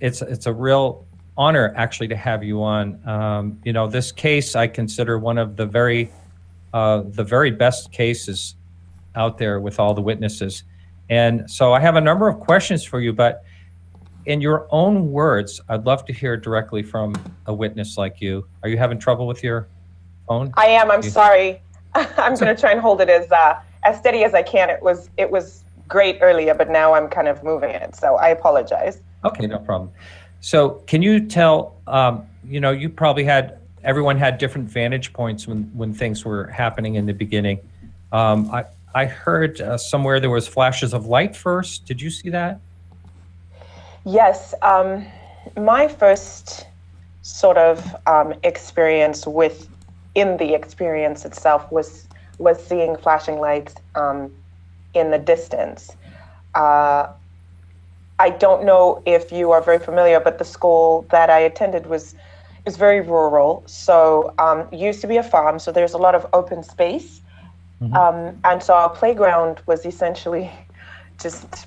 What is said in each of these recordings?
it's a real honor actually to have you on. This case I consider one of the very best cases out there with all the witnesses. And so I have a number of questions for you, but in your own words, I'd love to hear directly from a witness like you. Are you having trouble with your phone? I am. I'm sorry. I'm going to try and hold it as steady as I can. It was great earlier, but now I'm kind of moving it. So I apologize. Okay, no problem. So can you tell, you probably everyone had different vantage points when things were happening in the beginning. I heard somewhere there was flashes of light first. Did you see that? Yes. My first sort of experience in the experience itself was seeing flashing lights in the distance. I don't know if you are very familiar, but the school that I attended is very rural. So it used to be a farm, so there's a lot of open space. Mm-hmm. And so our playground was essentially just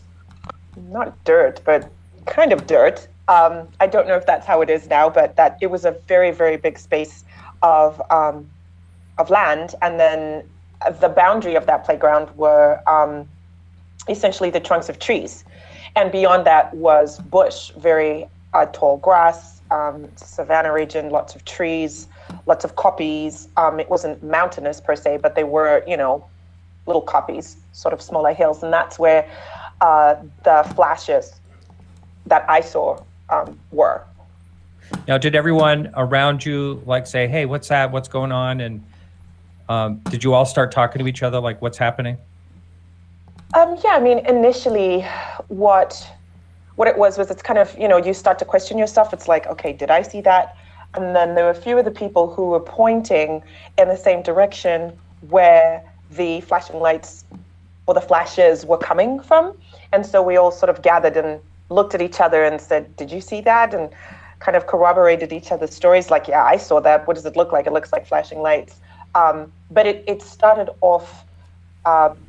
not dirt, but kind of dirt. I don't know if that's how it is now, but that it was a very, very big space of land. And then the boundary of that playground were essentially the trunks of trees. And beyond that was bush, very tall grass, savanna region, lots of trees, lots of koppies. It wasn't mountainous per se, but they were, little koppies, sort of smaller hills. And that's where the flashes that I saw were. Now, did everyone around you say, hey, what's that? What's going on? And did you all start talking to each other like, what's happening? Yeah, I mean, initially what it was it's kind of, you start to question yourself. It's like, okay, did I see that? And then there were a few of the people who were pointing in the same direction where the flashing lights or the flashes were coming from. And so we all sort of gathered and looked at each other and said, did you see that? And kind of corroborated each other's stories. Like, yeah, I saw that. What does it look like? It looks like flashing lights. But it started off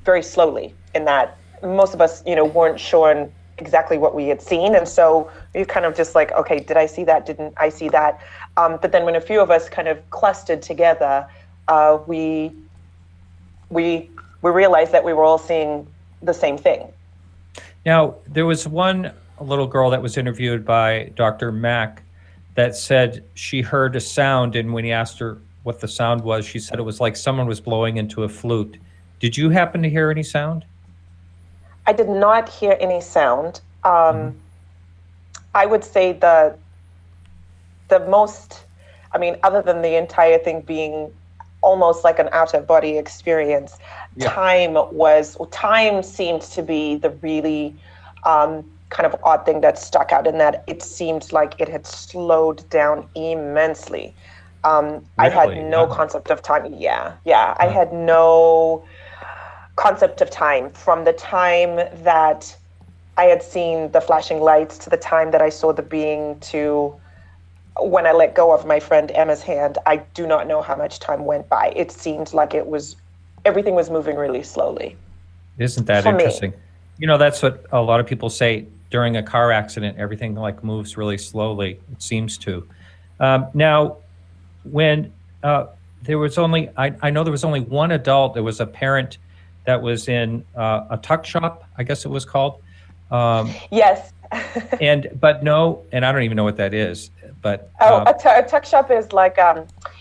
very slowly in that most of us, weren't sure exactly what we had seen. And so we kind of just like, okay, did I see that? Didn't I see that? But then when a few of us kind of clustered together, we realized that we were all seeing the same thing. Now, there was one little girl that was interviewed by Dr. Mack that said she heard a sound, and when he asked her what the sound was, she said it was like someone was blowing into a flute. Did you happen to hear any sound? I did not hear any sound. I would say the most, other than the entire thing being almost like an out-of-body experience, time seemed to be the really kind of odd thing that stuck out, in that it seemed like it had slowed down immensely. Really? I had no concept of time. Yeah. I had no concept of time from the time that I had seen the flashing lights to the time that I saw the being to when I let go of my friend Emma's hand. I do not know how much time went by. It seemed like everything was moving really slowly. Isn't that interesting? That's what a lot of people say during a car accident. Everything moves really slowly. It seems to. Now, when there was only, I know there was only one adult. There was a parent that was in a tuck shop, I guess it was called. Yes. but no, and I don't even know what that is. But a tuck shop is like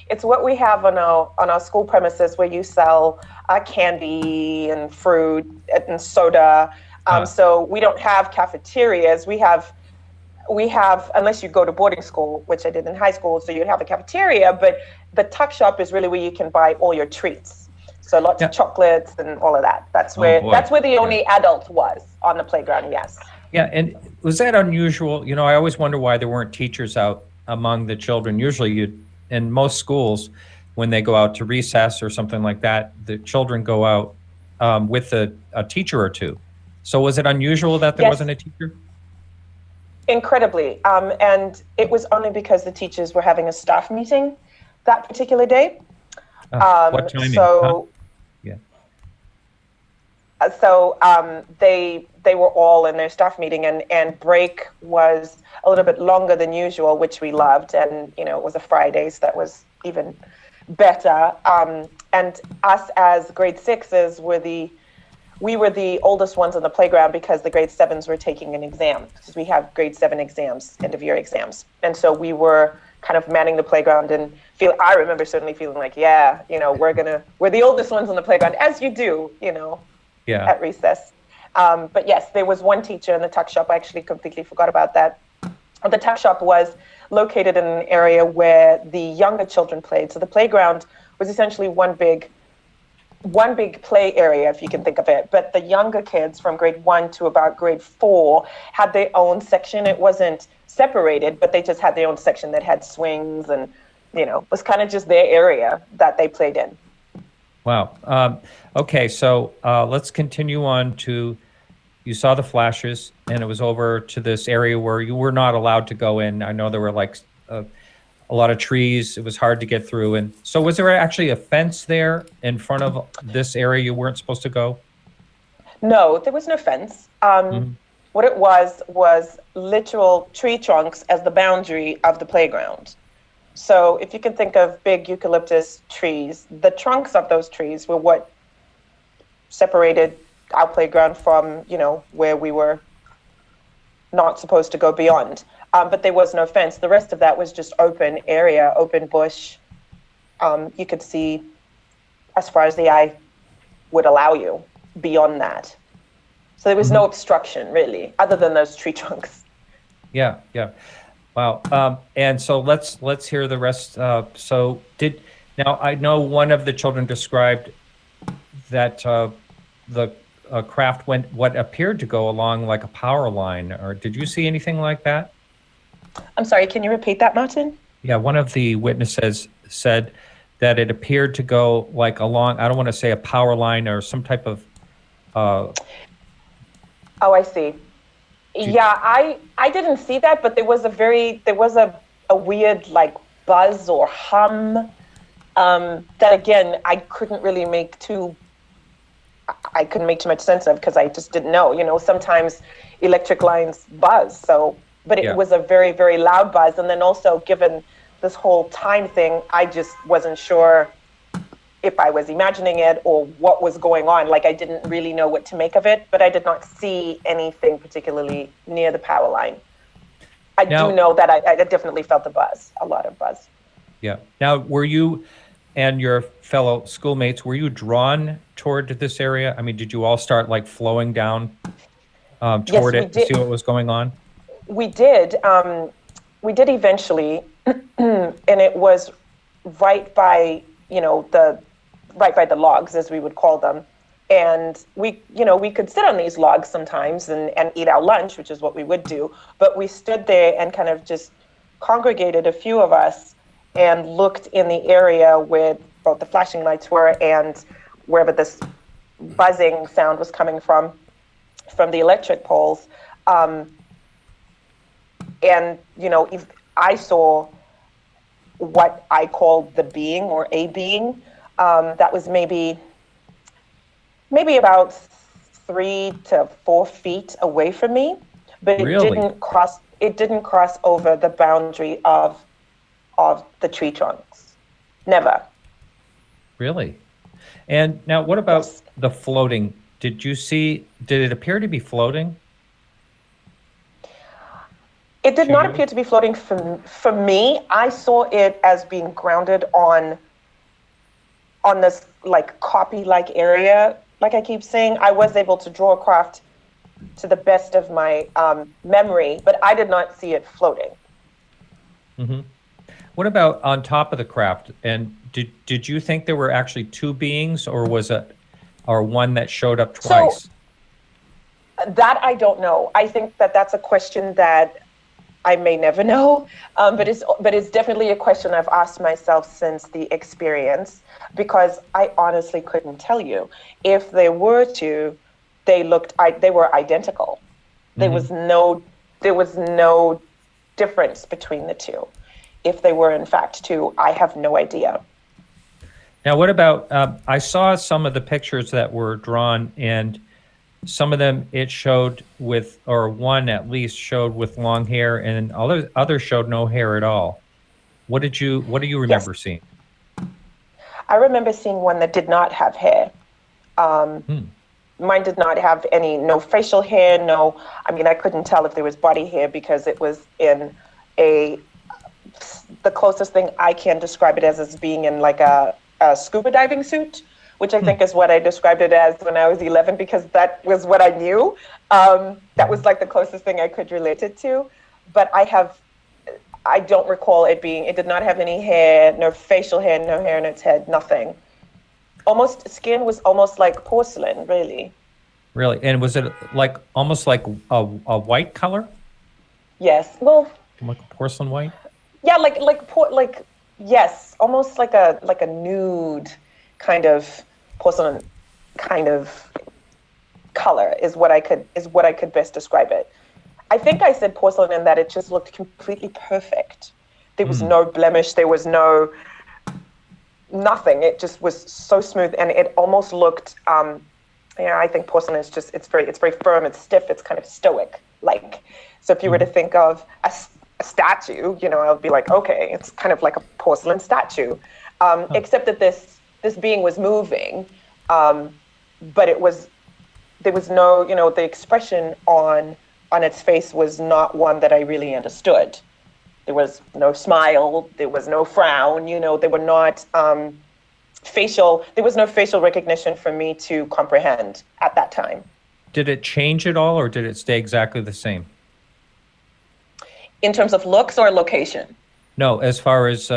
it's what we have on our school premises, where you sell candy and fruit and soda. So we don't have cafeterias. We have, unless you go to boarding school, which I did in high school, so you'd have a cafeteria, but the tuck shop is really where you can buy all your treats. So lots of chocolates and all of that. That's where the only adult was on the playground, yes. Yeah, and was that unusual? I always wonder why there weren't teachers out among the children. Usually in most schools, when they go out to recess or something like that, the children go out with a teacher or two. So was it unusual that there wasn't a teacher? Incredibly. And it was only because the teachers were having a staff meeting that particular day. What timing? So they they were all in their staff meeting, and break was a little bit longer than usual, which we loved. And, you know, it was a Friday, so that was even better. And us as grade sixes we were the oldest ones on the playground because the grade sevens were taking an exam, because we have grade 7 exams, end of year exams. And so we were kind of manning the playground, and I remember certainly feeling like, yeah, you know, we're the oldest ones on the playground, as you do, you know, at recess. But yes, there was one teacher in the tuck shop. I actually completely forgot about that. The tuck shop was located in an area where the younger children played. So the playground was essentially one big play area, if you can think of it. But the younger kids from grade 1 to about grade 4 had their own section. It wasn't separated, but they just had their own section that had swings and, you know, was kind of just their area that they played in. Wow. Okay, so let's continue on to, you saw the flashes, and it was over to this area where you were not allowed to go in. I know there were like a lot of trees. It was hard to get through. And so was there actually a fence there in front of this area you weren't supposed to go? No, there was no fence. What it was literal tree trunks as the boundary of the playground. So if you can think of big eucalyptus trees, the trunks of those trees were what separated our playground from, you know, where we were not supposed to go beyond. But there was no fence. The rest of that was just open area, open bush. You could see as far as the eye would allow you beyond that. So there was no obstruction, really, other than those tree trunks. Yeah. Wow. And so let's hear the rest. Now I know one of the children described that the craft went what appeared to go along like a power line. Or did you see anything like that? I'm sorry, can you repeat that, Martin? Yeah, one of the witnesses said that it appeared to go like along, I don't want to say a power line or some type of... Oh, I see. Yeah, I didn't see that, but there was a weird like buzz or hum that, again, I couldn't make too much sense of, because I just didn't know. You know, sometimes electric lines buzz, so... But it was a very, very loud buzz. And then also, given this whole time thing, I just wasn't sure if I was imagining it or what was going on. Like, I didn't really know what to make of it, but I did not see anything particularly near the power line. I do know that I definitely felt the buzz, a lot of buzz. Yeah. Now, were you and your fellow schoolmates, were you drawn toward this area? I mean, did you all start like flowing down toward it to see what was going on? We did eventually, and it was right by the logs, as we would call them. And we could sit on these logs sometimes and eat our lunch, which is what we would do. But we stood there and kind of just congregated, a few of us, and looked in the area where both the flashing lights were and wherever this buzzing sound was coming from the electric poles. And, you know, if I saw what I called the being, or a being, that was maybe about 3 to 4 feet away from me, but Really? it didn't cross over the boundary of the tree trunks. Never. Really? And now what about the floating? Did it appear to be floating? It did not appear to be floating for me. I saw it as being grounded on this like copy-like area. Like I keep saying, I was able to draw a craft to the best of my memory, but I did not see it floating. Mm-hmm. What about on top of the craft? And did you think there were actually 2 beings, or was it one that showed up twice? So, that I don't know. I think that's a question that I may never know, but it's definitely a question I've asked myself since the experience, because I honestly couldn't tell you. If they were 2, they were identical. Mm-hmm. There was no difference between the 2. If they were in fact 2, I have no idea. Now, what about, I saw some of the pictures that were drawn, and some of them it showed with, or one at least showed with long hair, and others showed no hair at all. What do you Yes, remember seeing? I remember seeing one that did not have hair. Um, Hmm. Mine did not have no facial hair, no, I mean, I couldn't tell if there was body hair because it was in a, the closest thing I can describe it as is being in like a scuba diving suit, which I Hmm. think is what I described it as when I was 11 because that was what I knew. That was Mhm. like the closest thing I could relate it to. But I don't recall it did not have any hair, no facial hair, no hair in its head, nothing. Almost skin was almost like porcelain, really. Really? And was it like almost like a white color, Yes. Well, like a porcelain white? yeah, like yes, almost like a nude kind of porcelain kind of color is what I could best describe it. I think I said porcelain in that it just looked completely perfect. There was Hmm. no blemish, there was no nothing. It just was so smooth and it almost looked I think porcelain is just it's very firm, it's stiff, it's kind of stoic. Like so if you were to Hmm. think of a statue, I would be like, okay, it's kind of like a porcelain statue. Huh. Except that this being was moving, but there was no, the expression on its face was not one that I really understood. There was no smile, there was no frown, there were not there was no facial recognition for me to comprehend at that time. Did it change at all, or did it stay exactly the same? In terms of looks or location? No, as far as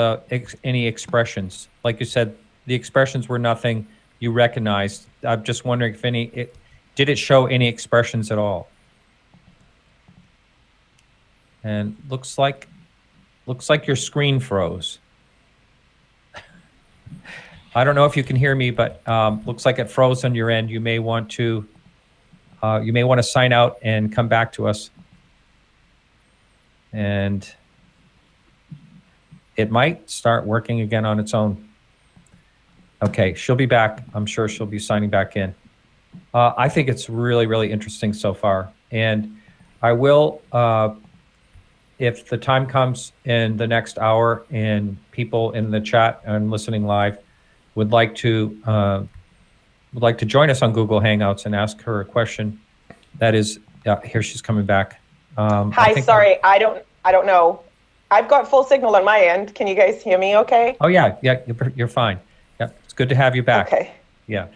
any expressions, like you said, the expressions were nothing you recognized. I'm just wondering if did it show any expressions at all? And looks like your screen froze. I don't know if you can hear me, but looks like it froze on your end. You may want to sign out and come back to us, and it might start working again on its own. Okay, she'll be back. I'm sure she'll be signing back in. I think it's really, really interesting so far. And I will, if the time comes in the next hour and people in the chat and listening live would like to join us on Google Hangouts and ask her a question, that is, here she's coming back. I Hi, think, sorry, I don't know. I've got full signal on my end. Can you guys hear me okay? oh yeah, yeah, you're fine. Yeah, it's good to have you back. Okay, Yeah.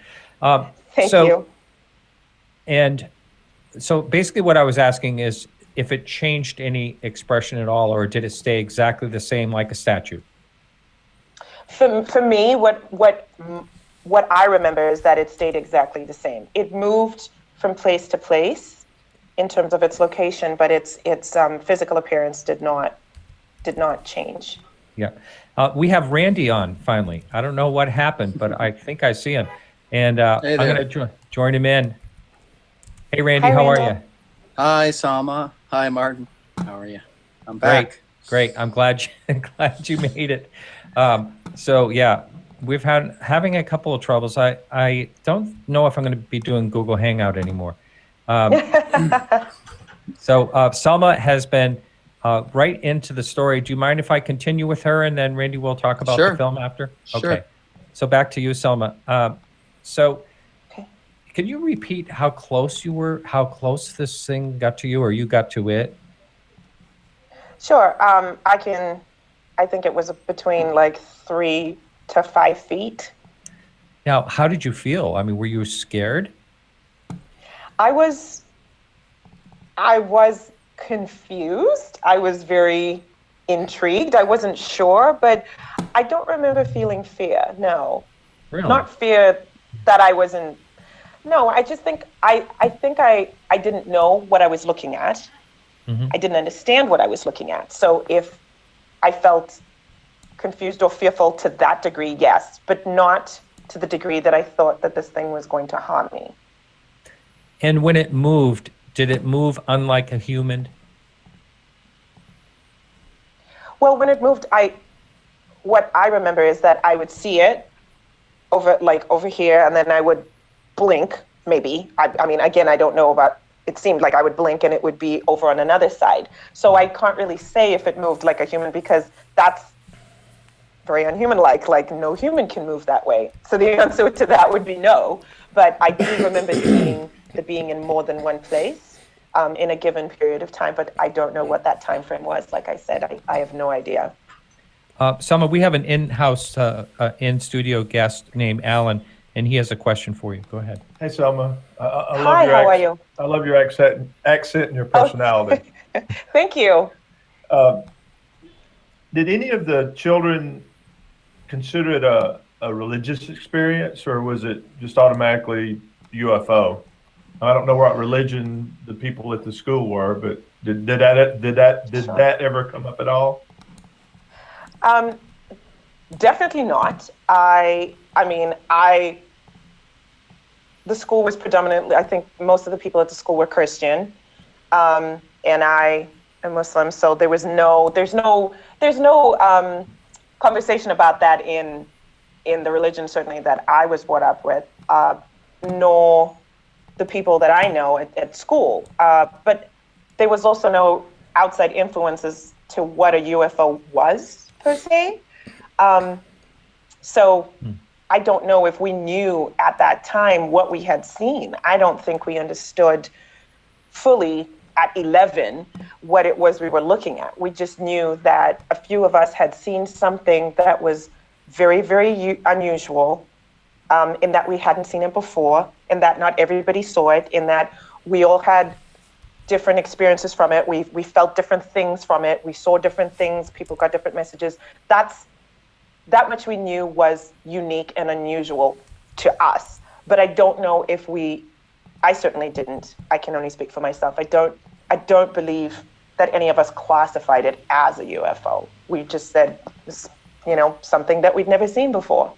Um, thank so, you. and so basically what I was asking is if it changed any expression at all, or did it stay exactly the same like a statue? For me, what I remember is that it stayed exactly the same. It moved from place to place in terms of its location, but its physical appearance did not change. Yeah. We have Randy on finally. I don't know what happened, but I think I see him. And Hey I'm there. going to join him in. Hey, Randy, Hi, how are you? Randall. Hi, Sama. Hi, Martin. How are you? I'm Great. back. Great. I'm glad glad you made it. So yeah, we've had having a couple of troubles. I don't know if I'm going to be doing Google Hangout anymore. Um, so Selma has been right into the story. Do you mind if I continue with her, and then Randy will talk about the Sure. film after? Sure. Okay. So back to you, Selma. So Okay. can you repeat how close you were? How close this thing got to you, or you got to it? Sure. I think it was between like 3 to 5 feet. Now, how did you feel? I mean, were you scared? I was I was confused. I was very intrigued. I wasn't sure, but I don't remember feeling fear. No, Really? not fear that I wasn't. No, I just think I didn't know what I was looking at. Hmm. I didn't understand what I was looking at. So if I felt confused or fearful to that degree, yes, but not to the degree that I thought that this thing was going to harm me. And when it moved, did it move unlike a human? Well, when it moved, what I remember is that I would see it over here, and then I would blink maybe. I mean, again, I don't know about, it seemed like I would blink and it would be over on another side. So I can't really say if it moved like a human, because that's very unhuman-like. Like, no human can move that way. So the answer to that would be no. But I do remember seeing the being in more than one place in a given period of time. But I don't know what that time frame was. Like I said, I have no idea. Selma, we have an in-house, in-studio guest named Alan, and he has a question for you. Go ahead. Hey, Selma. I Hi, love your how are you? I love your accent and your personality. Thank you. Did any of the children consider it a religious experience, or was it just automatically UFO? I don't know what religion the people at the school were, but did that ever come up at all? Definitely not. The school was predominantly, I think most of the people at the school were Christian, and I am Muslim. So there's no conversation about that in the religion, certainly that I was brought up with, nor the people that I know at school. But there was also no outside influences to what a UFO was, per se. I don't know if we knew at that time what we had seen. I don't think we understood fully at 11 what it was we were looking at. We just knew that a few of us had seen something that was very, very unusual, in that we hadn't seen it before, in that not everybody saw it, in that we all had different experiences from it. We felt different things from it. We saw different things. People got different messages. That much we knew was unique and unusual to us. But I don't know if I certainly didn't. I can only speak for myself. I don't believe that any of us classified it as a UFO. We just said, something that we'd never seen before.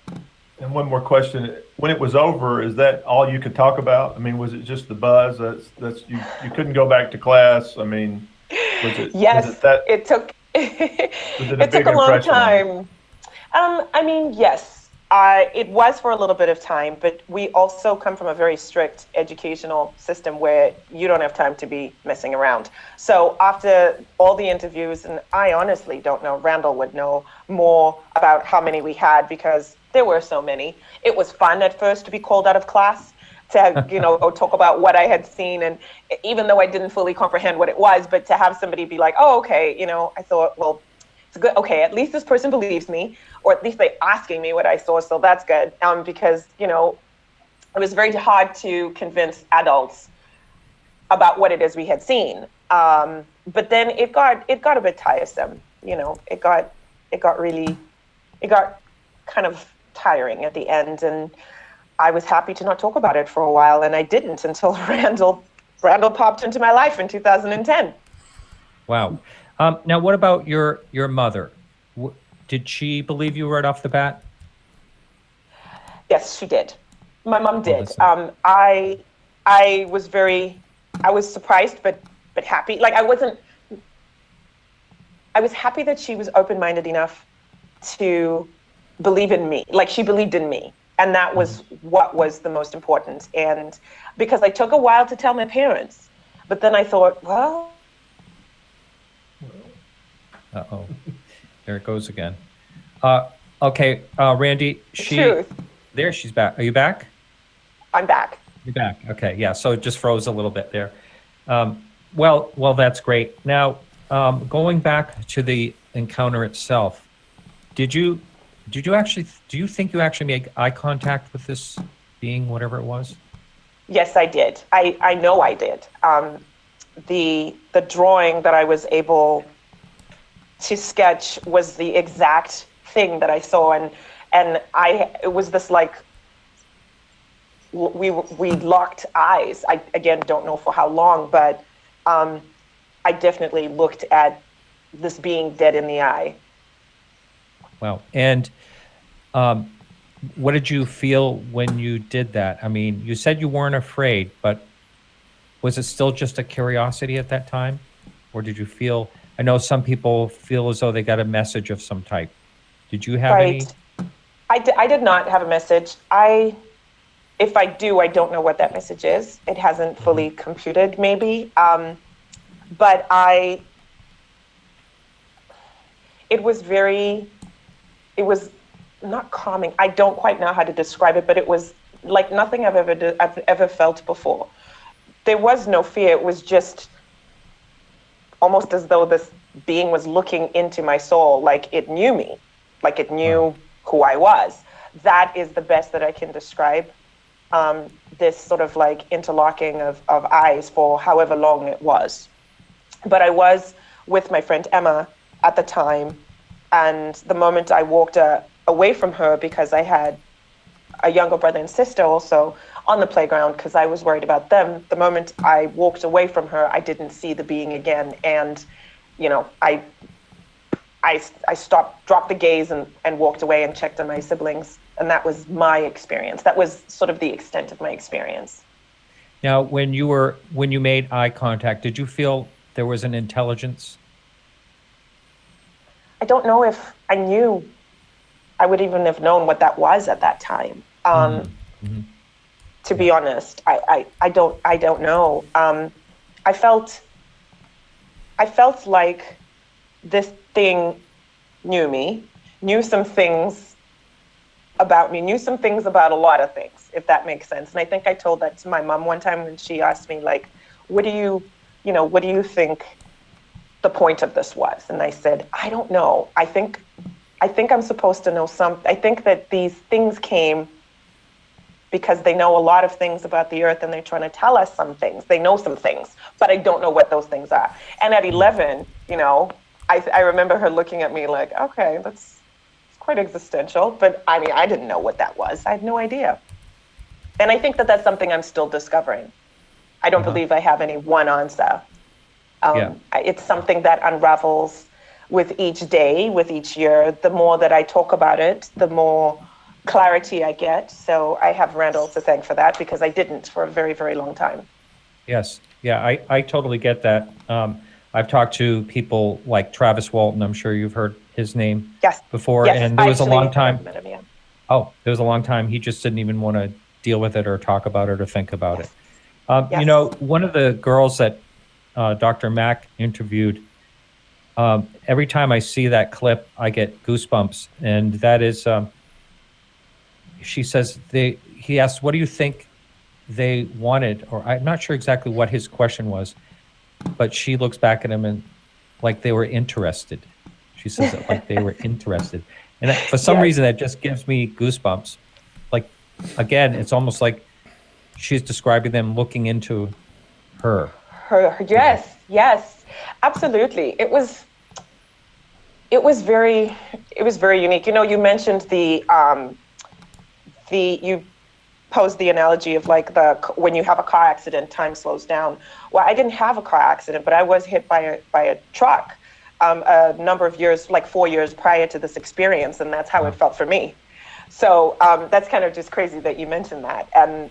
And one more question: when it was over, is that all you could talk about? I mean, was it just the buzz? That's you couldn't go back to class. I mean, yes, was it that? It took. It took a long time. Yes, it was for a little bit of time, but we also come from a very strict educational system where you don't have time to be messing around. So after all the interviews, and I honestly don't know, Randall would know more about how many we had because there were so many. It was fun at first to be called out of class, to go talk about what I had seen, and even though I didn't fully comprehend what it was, but to have somebody be like, oh, okay, I thought, well, it's good. Okay, at least this person believes me, or at least they're asking me what I saw, so that's good. Because it was very hard to convince adults about what it is we had seen. But then it got a bit tiresome. It got kind of tiring at the end, and I was happy to not talk about it for a while, and I didn't until Randall popped into my life in 2010. Wow. Now, what about your mother? Did she believe you right off the bat? Yes, she did. My mom did. Oh, I was surprised, but happy. Like I was happy that she was open-minded enough to believe in me. Like she believed in me. And that was what was the most important. And because I took a while to tell my parents, but then I thought, well. Uh-oh. There it goes again. Okay, Randy, there she's back. Are you back? I'm back. You're back. Okay, yeah, so it just froze a little bit there. Well, that's great. Now, going back to the encounter itself, do you think you actually made eye contact with this being, whatever it was? Yes, I did. I know I did. The drawing that I was able to sketch was the exact thing that I saw, and it was this like we locked eyes. I again don't know for how long, but I definitely looked at this being dead in the eye. Wow. And what did you feel when you did that? I mean, you said you weren't afraid, but was it still just a curiosity at that time? Or did you feel, I know some people feel as though they got a message of some type. Did you have any? I did not have a message. I if I do, I don't know what that message is. It hasn't fully computed, maybe. But it was not calming. I don't quite know how to describe it, but it was like nothing I've ever felt before. There was no fear. It was just almost as though this being was looking into my soul, like it knew me, like it knew who I was. That is the best that I can describe this sort of like interlocking of eyes for however long it was. But I was with my friend Emma at the time, and the moment I walked away from her, because I had a younger brother and sister also on the playground, because I was worried about them, the moment I walked away from her, I didn't see the being again. And, you know, I stopped, dropped the gaze and walked away and checked on my siblings. And that was my experience. That was sort of the extent of my experience. Now, when you made eye contact, did you feel there was an intelligence? I don't know if I knew, I would even have known what that was at that time. To be honest, I don't know. I felt like this thing knew me, knew some things about me, knew some things about a lot of things, if that makes sense. And I think I told that to my mom one time when she asked me, like, what do you think the point of this was? And I said, I don't know. I think I'm supposed to know something. I think that these things came because they know a lot of things about the earth and they're trying to tell us some things. They know some things, but I don't know what those things are. And at 11, you know, I remember her looking at me like, okay, that's quite existential. But I mean, I didn't know what that was. I had no idea. And I think that that's something I'm still discovering. I don't believe I have any one answer. It's something that unravels with each day, with each year. The more that I talk about it, the more clarity I get. So I have Randall to thank for that, because I didn't for a very, very long time. Yes. Yeah, I totally get that. I've talked to people like Travis Walton. I'm sure you've heard his name before. Yes. And there was a long time. Met him, yeah. Oh, there was a long time he just didn't even want to deal with it or talk about it or think about it. You know, one of the girls that Dr. Mack interviewed, every time I see that clip, I get goosebumps. And that is, she says, he asked, what do you think they wanted? Or I'm not sure exactly what his question was, but she looks back at him and like they were interested. She says it like they were interested. And for some reason, that just gives me goosebumps. Like, again, it's almost like she's describing them looking into her. Yes, absolutely. It was very unique. You know, you mentioned you posed the analogy of like when you have a car accident, time slows down. Well, I didn't have a car accident, but I was hit by a truck a number of years, like 4 years prior to this experience, and that's how it felt for me. So that's kind of just crazy that you mentioned that, and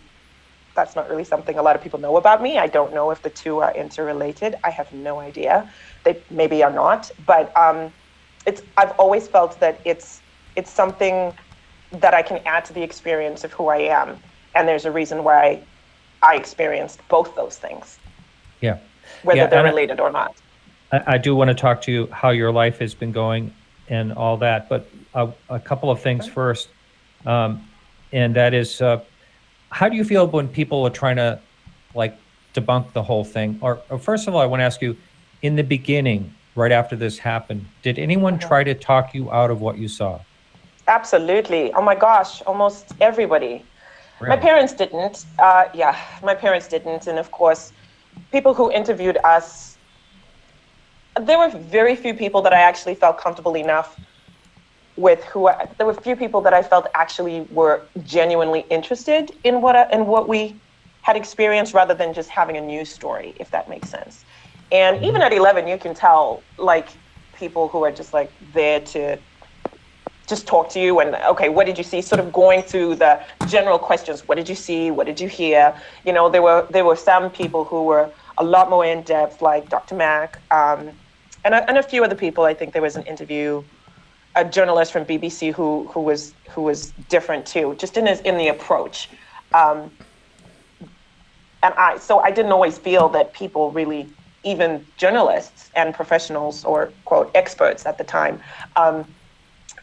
that's not really something a lot of people know about me. I don't know if the two are interrelated. I have no idea. They maybe are not, but I've always felt that it's something that I can add to the experience of who I am. And there's a reason why I experienced both those things. Yeah. Whether they're related or not. I do want to talk to you how your life has been going and all that, but a couple of things first. And that is, how do you feel when people are trying to like debunk the whole thing? Or first of all, I want to ask you, in the beginning, right after this happened, did anyone try to talk you out of what you saw? Absolutely. Oh my gosh, almost everybody. Really? My parents didn't. My parents didn't. And of course, people who interviewed us, there were very few people that I actually felt comfortable enough with there were few people that I felt actually were genuinely interested in what we had experienced, rather than just having a news story, if that makes sense. And even at 11, you can tell like people who are just like there to just talk to you and, okay, what did you see? Sort of going through the general questions. What did you see? What did you hear? You know, there were some people who were a lot more in depth, like Dr. Mack, and a few other people. I think there was an interview, a journalist from BBC who was different too, just in the approach. So I didn't always feel that people really, even journalists and professionals or quote experts at the time,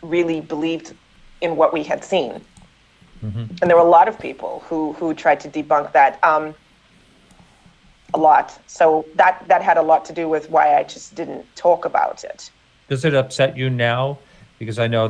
really believed in what we had seen. And there were a lot of people who tried to debunk that, a lot. So that had a lot to do with why I just didn't talk about it. Does it upset you now? Because I know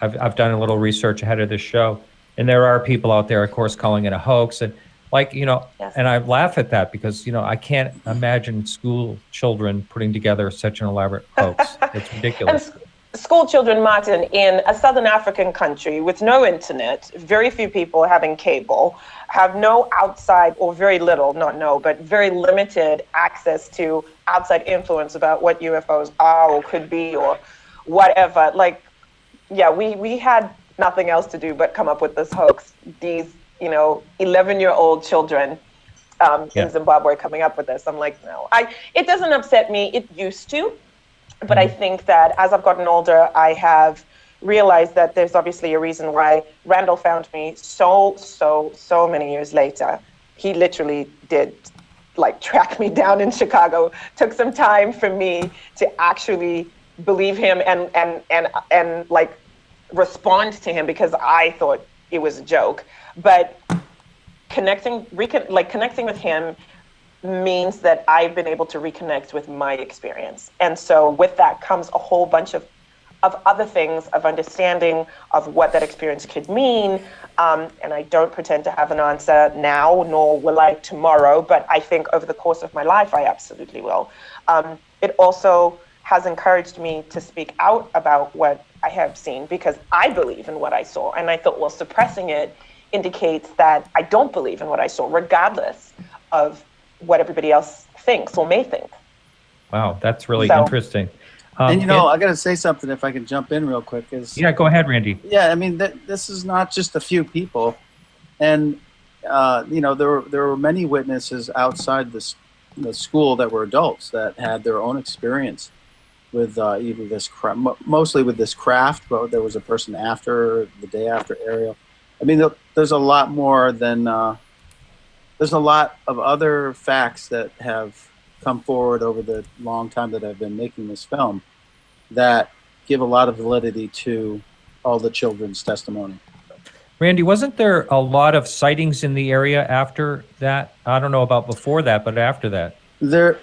I've done a little research ahead of this show, and there are people out there, of course, calling it a hoax. And Yes. and I laugh at that because, I can't imagine school children putting together such an elaborate hoax. It's ridiculous. And school children, Martin, in a Southern African country with no internet, very few people having cable, have no outside or very little, not no, but very limited access to outside influence about what UFOs are or could be or whatever. Like, yeah, we had nothing else to do but come up with this hoax. These, 11-year-old children in Zimbabwe coming up with this. I'm like, no, it doesn't upset me. It used to. But I think that as I've gotten older, I have realized that there's obviously a reason why Randall found me so many years later. He literally did track me down in Chicago. Took some time for me to actually believe him and respond to him because I thought it was a joke. But connecting with him means that I've been able to reconnect with my experience. And so with that comes a whole bunch of other things, of understanding of what that experience could mean. And I don't pretend to have an answer now, nor will I tomorrow, but I think over the course of my life, I absolutely will. It also has encouraged me to speak out about what I have seen because I believe in what I saw. And I thought, well, suppressing it indicates that I don't believe in what I saw, regardless of what everybody else thinks or may think. Wow, that's really interesting. And I got to say something if I can jump in real quick. Yeah, go ahead, Randy. Yeah, I mean, this is not just a few people. And, there were many witnesses outside the school that were adults that had their own experience with either this, mostly with this craft, but there was a person the day after Ariel. I mean, there's a lot more than... there's a lot of other facts that have come forward over the long time that I've been making this film that give a lot of validity to all the children's testimony. Randy, wasn't there a lot of sightings in the area after that? I don't know about before that, but after that. There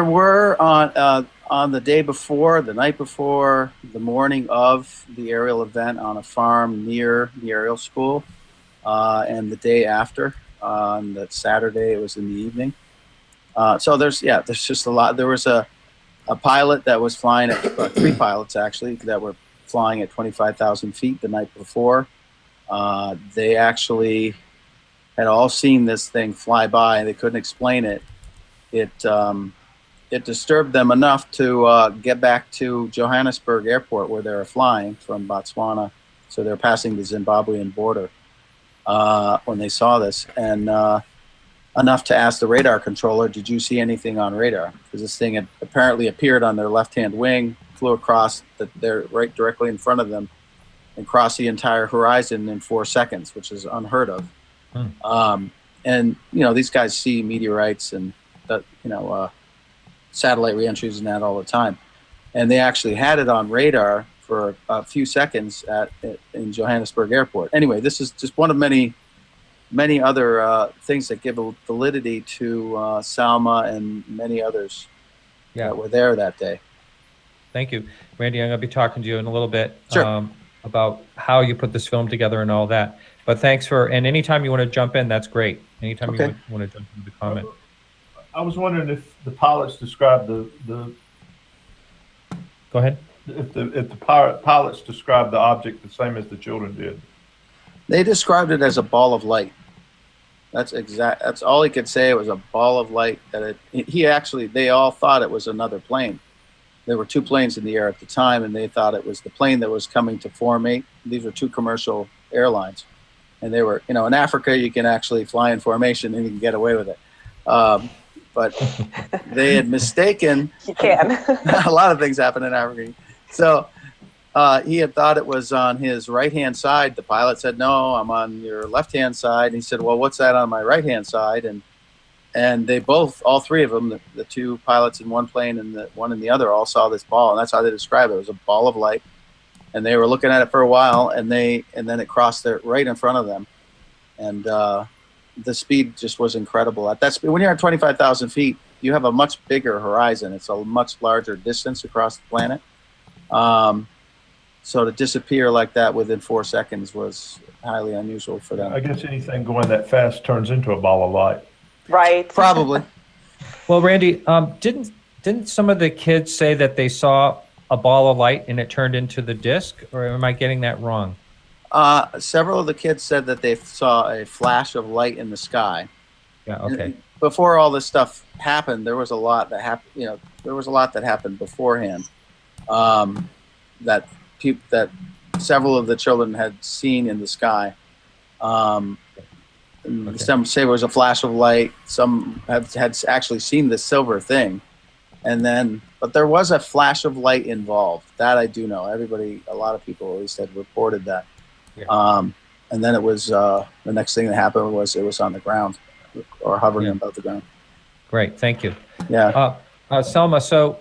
were on the day before, the night before, the morning of the Ariel event on a farm near the Ariel school, and the day after. On that Saturday, it was in the evening. So there's just a lot. There was a pilot that was flying at 3 pilots actually that were flying at 25,000 feet the night before. They actually had all seen this thing fly by and they couldn't explain it. It disturbed them enough to get back to Johannesburg Airport where they were flying from Botswana. So they're passing the Zimbabwean border. When they saw this, and enough to ask the radar controller, did you see anything on radar? Because this thing had apparently appeared on their left-hand wing, flew across they're right directly in front of them, and crossed the entire horizon in 4 seconds, which is unheard of. And these guys see meteorites and satellite reentries and that all the time, and they actually had it on radar for a few seconds in Johannesburg Airport. Anyway, this is just one of many other things that give validity to Salma and many others that were there that day. Thank you. Randy, I'm going to be talking to you in a little bit Sure. About how you put this film together and all that. But thanks and anytime you want to jump in, that's great. Anytime you want to jump into the comment. I was wondering if the pilots described the Go ahead. If the pilots described the object the same as the children did. They described it as a ball of light. That's all he could say. It was a ball of light. They all thought it was another plane. There were 2 planes in the air at the time, and they thought it was the plane that was coming to formate. These were 2 commercial airlines, and they were, in Africa you can actually fly in formation and you can get away with it. But they had mistaken. You can. A lot of things happen in Africa. So he had thought it was on his right-hand side. The pilot said, "No, I'm on your left-hand side." And he said, "Well, what's that on my right-hand side?" And they both, all three of them, the two pilots in one plane and the one in the other, all saw this ball, and that's how they described it. It was a ball of light, and they were looking at it for a while, and then it crossed right in front of them, and the speed just was incredible. At that speed, when you're at 25,000 feet, you have a much bigger horizon. It's a much larger distance across the planet. So to disappear like that within 4 seconds was highly unusual for them. I guess anything going that fast turns into a ball of light. Right. Probably. Well, Randy, didn't some of the kids say that they saw a ball of light and it turned into the disc, or am I getting that wrong? Several of the kids said that they saw a flash of light in the sky. Yeah. Okay. And before all this stuff happened, there was a lot that happened. There was a lot that happened beforehand. That several of the children had seen in the sky. Okay. Some say it was a flash of light. Some had actually seen the silver thing, but there was a flash of light involved. That I do know. A lot of people at least had reported that. Yeah. And then it was the next thing that happened was it was on the ground or hovering above the ground. Great, thank you. Yeah. Selma, so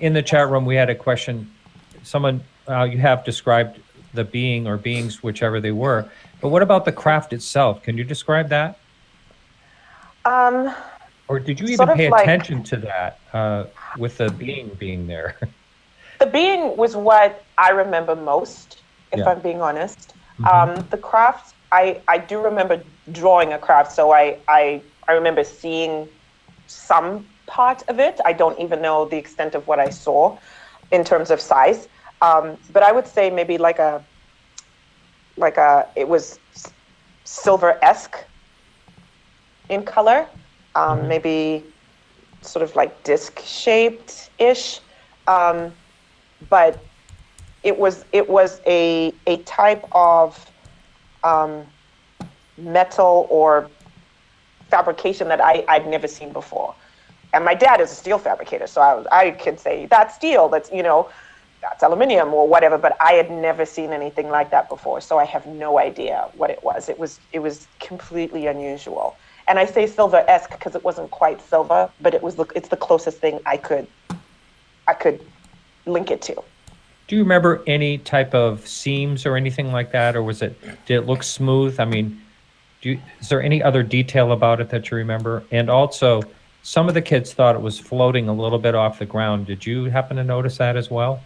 in the chat room we had a question. Someone, you have described the being or beings, whichever they were, but what about the craft itself? Can you describe that? Or did you even pay attention to that with the being there? The being was what I remember most, if I'm being honest. The craft, I do remember drawing a craft, so I remember seeing some part of it. I don't even know the extent of what I saw in terms of size. But I would say maybe it was silver-esque in color, maybe sort of like disc-shaped-ish. But it was a type of metal or fabrication that I'd never seen before. And my dad is a steel fabricator, so I could say that's steel, that's aluminum or whatever, but I had never seen anything like that before, so I have no idea what it was. It was completely unusual. And I say silver-esque because it wasn't quite silver, but it's the closest thing I could link it to. Do you remember any type of seams or anything like that, or did it look smooth? I mean, is there any other detail about it that you remember? And also, some of the kids thought it was floating a little bit off the ground. Did you happen to notice that as well?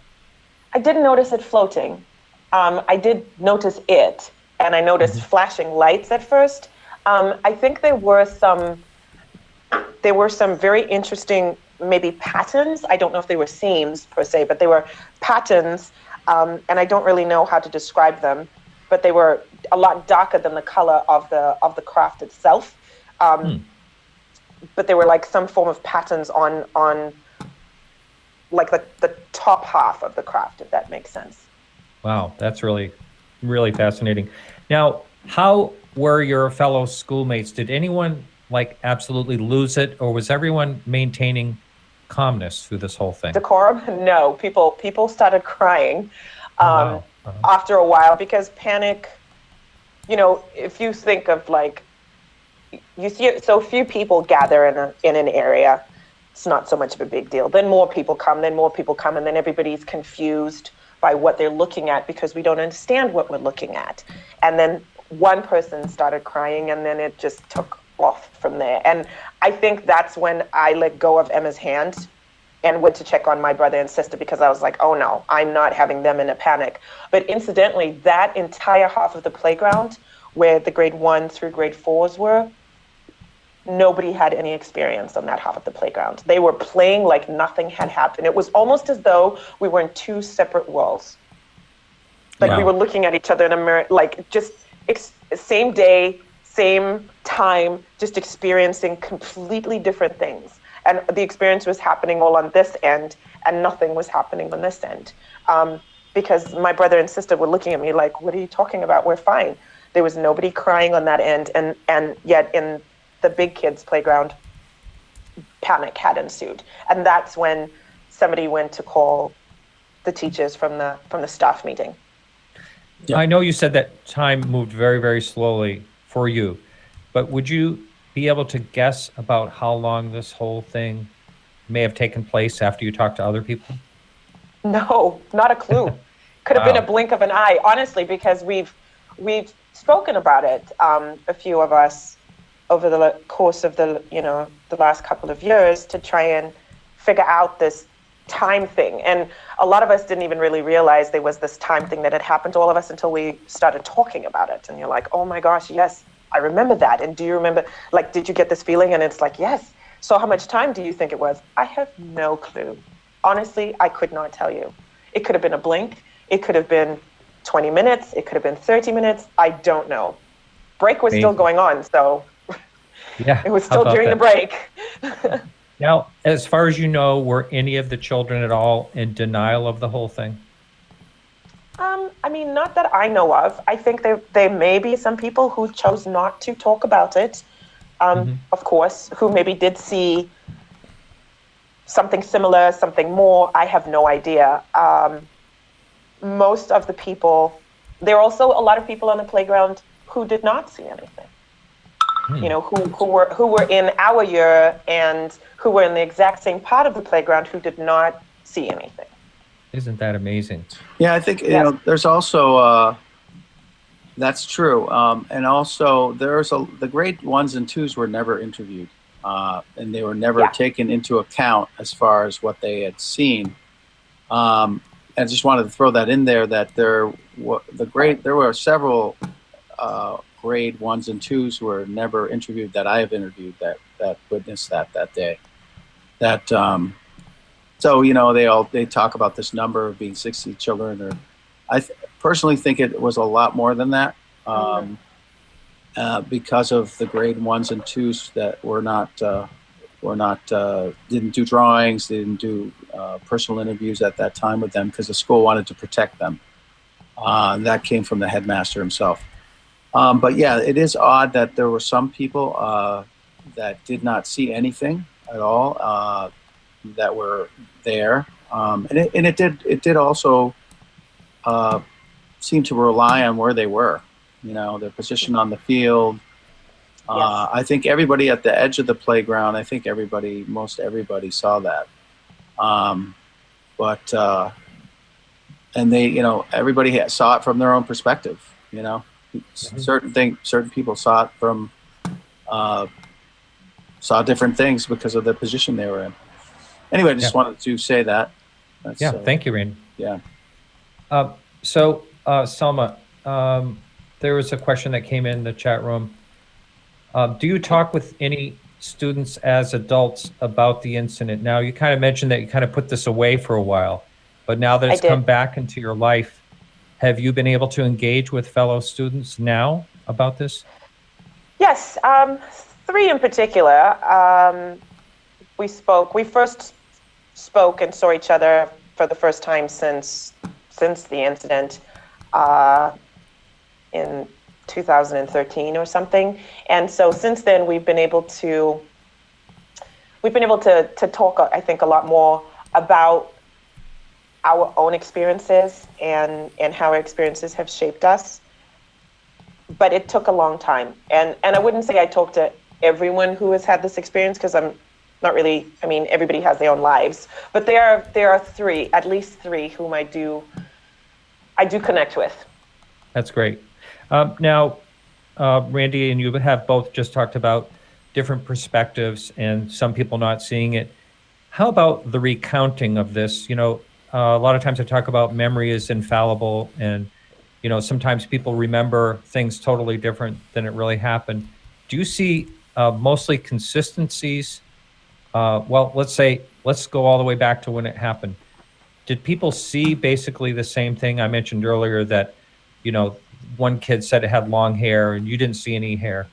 I didn't notice it floating. I did notice it, and I noticed flashing lights at first. I think there were some very interesting maybe patterns. I don't know if they were seams per se, but they were patterns, and I don't really know how to describe them, but they were a lot darker than the color of the craft itself. But they were like some form of patterns on like the top half of the craft, if that makes sense. Wow, that's really, really fascinating. Now, how were your fellow schoolmates? Did anyone absolutely lose it, or was everyone maintaining calmness through this whole thing? Decorum? No, people started crying after a while, because panic, if you think of you see so few people gather in an area, it's not so much of a big deal. Then more people come, and then everybody's confused by what they're looking at because we don't understand what we're looking at. And then one person started crying, and then it just took off from there. And I think that's when I let go of Emma's hand and went to check on my brother and sister, because I was like, oh no, I'm not having them in a panic. But incidentally, that entire half of the playground where the grade 1 through grade 4s were, nobody had any experience on that half of the playground. They were playing like nothing had happened. It was almost as though we were in two separate worlds. We were looking at each other in a mirror, just same day, same time, just experiencing completely different things. And the experience was happening all on this end, and nothing was happening on this end. Because my brother and sister were looking at me like, what are you talking about? We're fine. There was nobody crying on that end. And yet in the big kids' playground, panic had ensued. And that's when somebody went to call the teachers from the staff meeting. Yeah. I know you said that time moved very, very slowly for you, but would you be able to guess about how long this whole thing may have taken place after you talked to other people? No, not a clue. Could have been a Wow. blink of an eye, honestly, because we've spoken about it, a few of us, over the course of the last couple of years, to try and figure out this time thing. And a lot of us didn't even really realize there was this time thing that had happened to all of us until we started talking about it. And you're like, oh my gosh, yes, I remember that. And do you remember, like, did you get this feeling? And it's like, yes. So how much time do you think it was? I have no clue. Honestly, I could not tell you. It could have been a blink. It could have been 20 minutes. It could have been 30 minutes. I don't know. Break was still Amazing. going on, so Yeah. it was how still about during the that? break. Now, as far as you know, were any of the children at all in denial of the whole thing? I mean, not that I know of. I think there may be some people who chose not to talk about it, of course, who maybe did see something similar, something more. I have no idea. Most of the people, there are also a lot of people on the playground who did not see anything. You know, who were in our year and who were in the exact same part of the playground who did not see anything. Isn't that amazing? Yeah, I think, you Yes. know, there's also, that's true. And also the grade 1s and 2s were never interviewed. And they were never Yeah. taken into account as far as what they had seen. I just wanted to throw that in there, that there were several grade 1s and 2s who were never interviewed that I have interviewed that witnessed that day. That so, you know, they talk about this number of being 60 children, or I personally think it was a lot more than that, because of the grade 1s and 2s that didn't do drawings, didn't do personal interviews at that time with them because the school wanted to protect them. And that came from the headmaster himself. But yeah, it is odd that there were some people that did not see anything at all that were there, and it did also seem to rely on where they were, you know, their position on the field. Yes. I think everybody at the edge of the playground, I think most everybody saw that. And they, you know, everybody saw it from their own perspective, you know. Certain people saw it from, saw different things because of the position they were in. Anyway, I just wanted to say that. Thank you, Randy. Yeah. So, Selma, there was a question that came in the chat room. Do you talk with any students as adults about the incident? Now, you kind of mentioned that you kind of put this away for a while, but now that it's come back into your life, have you been able to engage with fellow students now about this? Yes, 3 in particular. We first spoke and saw each other for the first time since the incident in 2013 or something. And so since then we've been able to talk, I think, a lot more about our own experiences and how our experiences have shaped us. But it took a long time. And I wouldn't say I talked to everyone who has had this experience, because I'm not really, I mean, everybody has their own lives. But there are 3, at least 3, whom I do connect with. That's great. Now, Randy and you have both just talked about different perspectives and some people not seeing it. How about the recounting of this? You know, a lot of times I talk about memory is infallible, and, you know, sometimes people remember things totally different than it really happened. Do you see mostly consistencies? Well, let's go all the way back to when it happened. Did people see basically the same thing? I mentioned earlier that, you know, one kid said it had long hair and you didn't see any hair.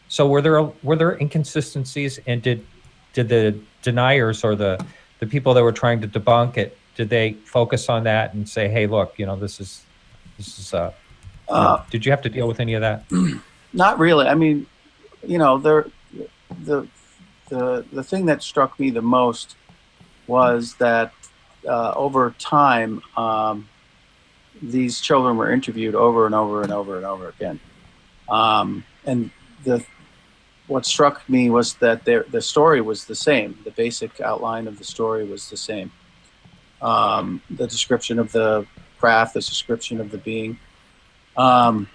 So were there inconsistencies, and did the deniers or the people that were trying to debunk it, did they focus on that and say, hey, look, you know, this is did you have to deal with any of that? Not really. I mean, you know, the thing that struck me the most was that over time, these children were interviewed over and over and over and over again. And what struck me was that the story was the same. The basic outline of the story was the same. The description of the craft, the description of the being. I've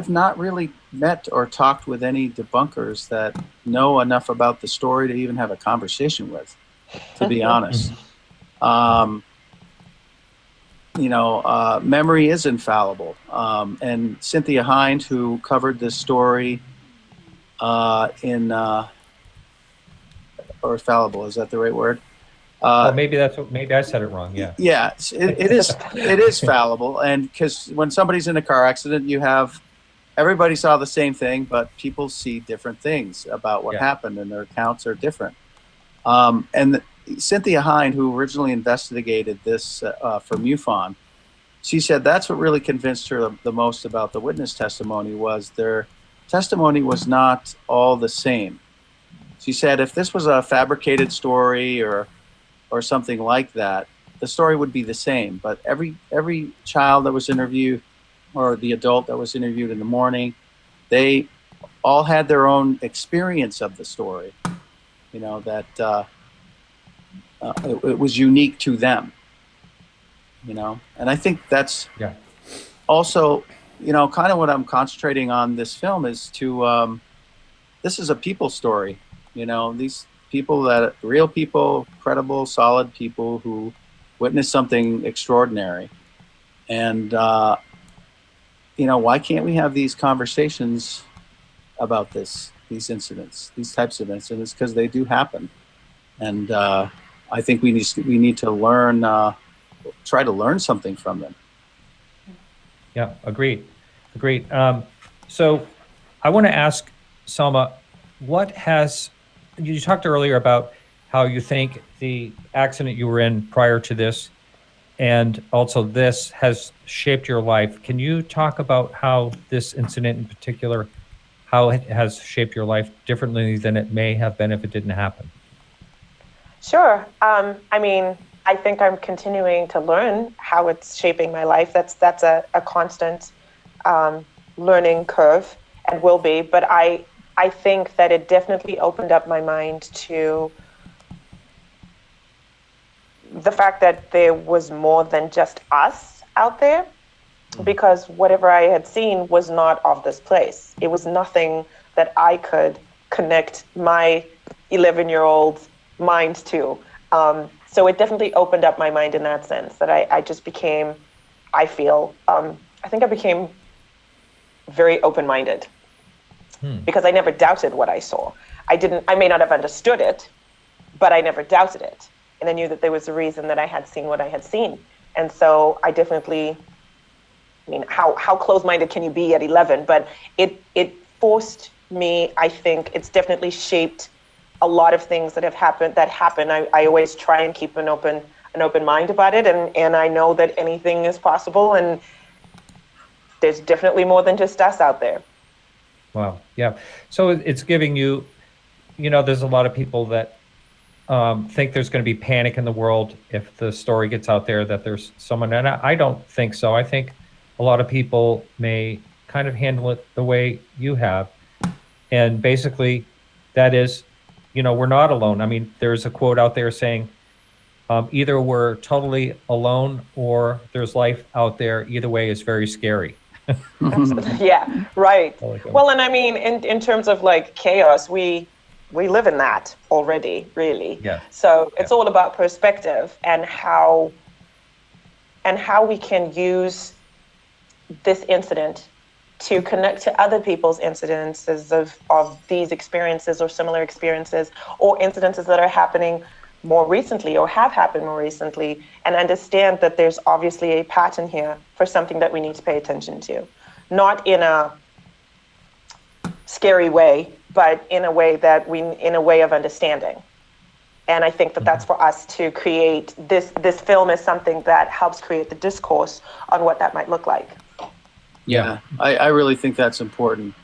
not really met or talked with any debunkers that know enough about the story to even have a conversation with, to be honest. Memory is infallible. And Cynthia Hind, who covered this story or fallible, is that the right word? Maybe I said it wrong. Yeah. Yeah, it is fallible. And because when somebody's in a car accident, everybody saw the same thing, but people see different things about what happened, and their accounts are different. Cynthia Hind, who originally investigated this for MUFON, she said that's what really convinced her the most about the witness testimony was their testimony was not all the same. She said if this was a fabricated story or something like that, the story would be the same. But every child that was interviewed or the adult that was interviewed in the morning, they all had their own experience of the story, that it was unique to them, and I think that's also, kind of what I'm concentrating on this film is this is a people story, these people real people, credible, solid people who witnessed something extraordinary. And, why can't we have these conversations about these incidents, these types of incidents, because they do happen. And I think we need to learn, try to learn something from them. Yeah, agreed. So I want to ask Selma, you talked earlier about how you think the accident you were in prior to this and also this has shaped your life. Can you talk about how this incident in particular, how it has shaped your life differently than it may have been if it didn't happen? Sure. I think I'm continuing to learn how it's shaping my life. That's a constant learning curve and will be. But I think that it definitely opened up my mind to the fact that there was more than just us out there, because whatever I had seen was not of this place. It was nothing that I could connect my 11-year-old mind to. So it definitely opened up my mind in that sense, that I just became, I think I became very open-minded because I never doubted what I saw. I may not have understood it, but I never doubted it. And I knew that there was a reason that I had seen what I had seen. And so I definitely, how close-minded can you be at 11? But it forced me, I think it's definitely shaped a lot of things that happen. I always try and keep an open mind about it. And I know that anything is possible. And there's definitely more than just us out there. Wow. Yeah. So it's giving you, there's a lot of people that think there's going to be panic in the world if the story gets out there that there's someone, and I don't think so. I think a lot of people may kind of handle it the way you have. And basically that is, we're not alone. There's a quote out there saying, either we're totally alone or there's life out there. Either way is very scary. Yeah, right. Well, and in terms of like chaos, we live in that already, really. Yeah. So it's all about perspective and how we can use this incident to connect to other people's incidences of these experiences or similar experiences or incidences that are happening more recently or have happened more recently, and understand that there's obviously a pattern here for something that we need to pay attention to. Not in a scary way, but in a way of understanding. And I think that that's for us to create this film is something that helps create the discourse on what that might look like. Yeah, I really think that's important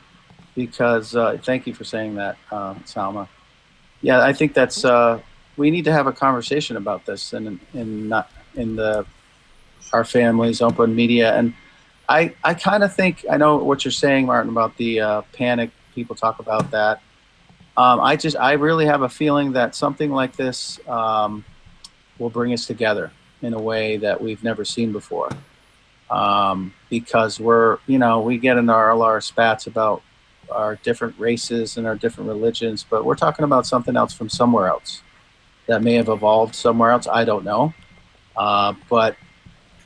because, thank you for saying that, Salma. Yeah, I think that's we need to have a conversation about this, and not in our families, open media. And I kind of think I know what you're saying, Martin, about the panic. People talk about that. I really have a feeling that something like this will bring us together in a way that we've never seen before. Because we get in all our spats about our different races and our different religions, but we're talking about something else from somewhere else that may have evolved somewhere else. I don't know. But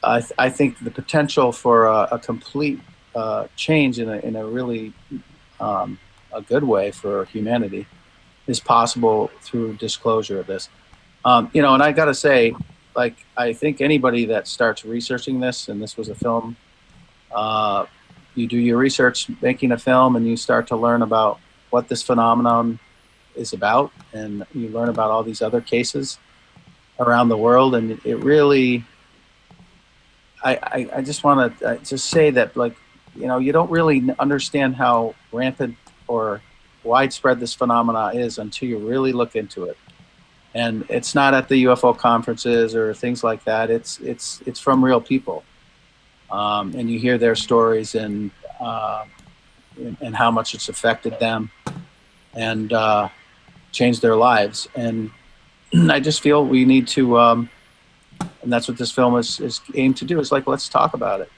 I think the potential for a complete change in a really a good way for humanity is possible through disclosure of this. And I got to say, like, I think anybody that starts researching this, and this was a film, you do your research making a film and you start to learn about what this phenomenon is about, and you learn about all these other cases around the world, and it really, I just want to just say that, like, you don't really understand how rampant or widespread this phenomena is until you really look into it. And it's not at the UFO conferences or things like that. It's from real people, and you hear their stories and how much it's affected them and changed their lives. And I just feel we need to, and that's what this film is aimed to do. Is like, let's talk about it.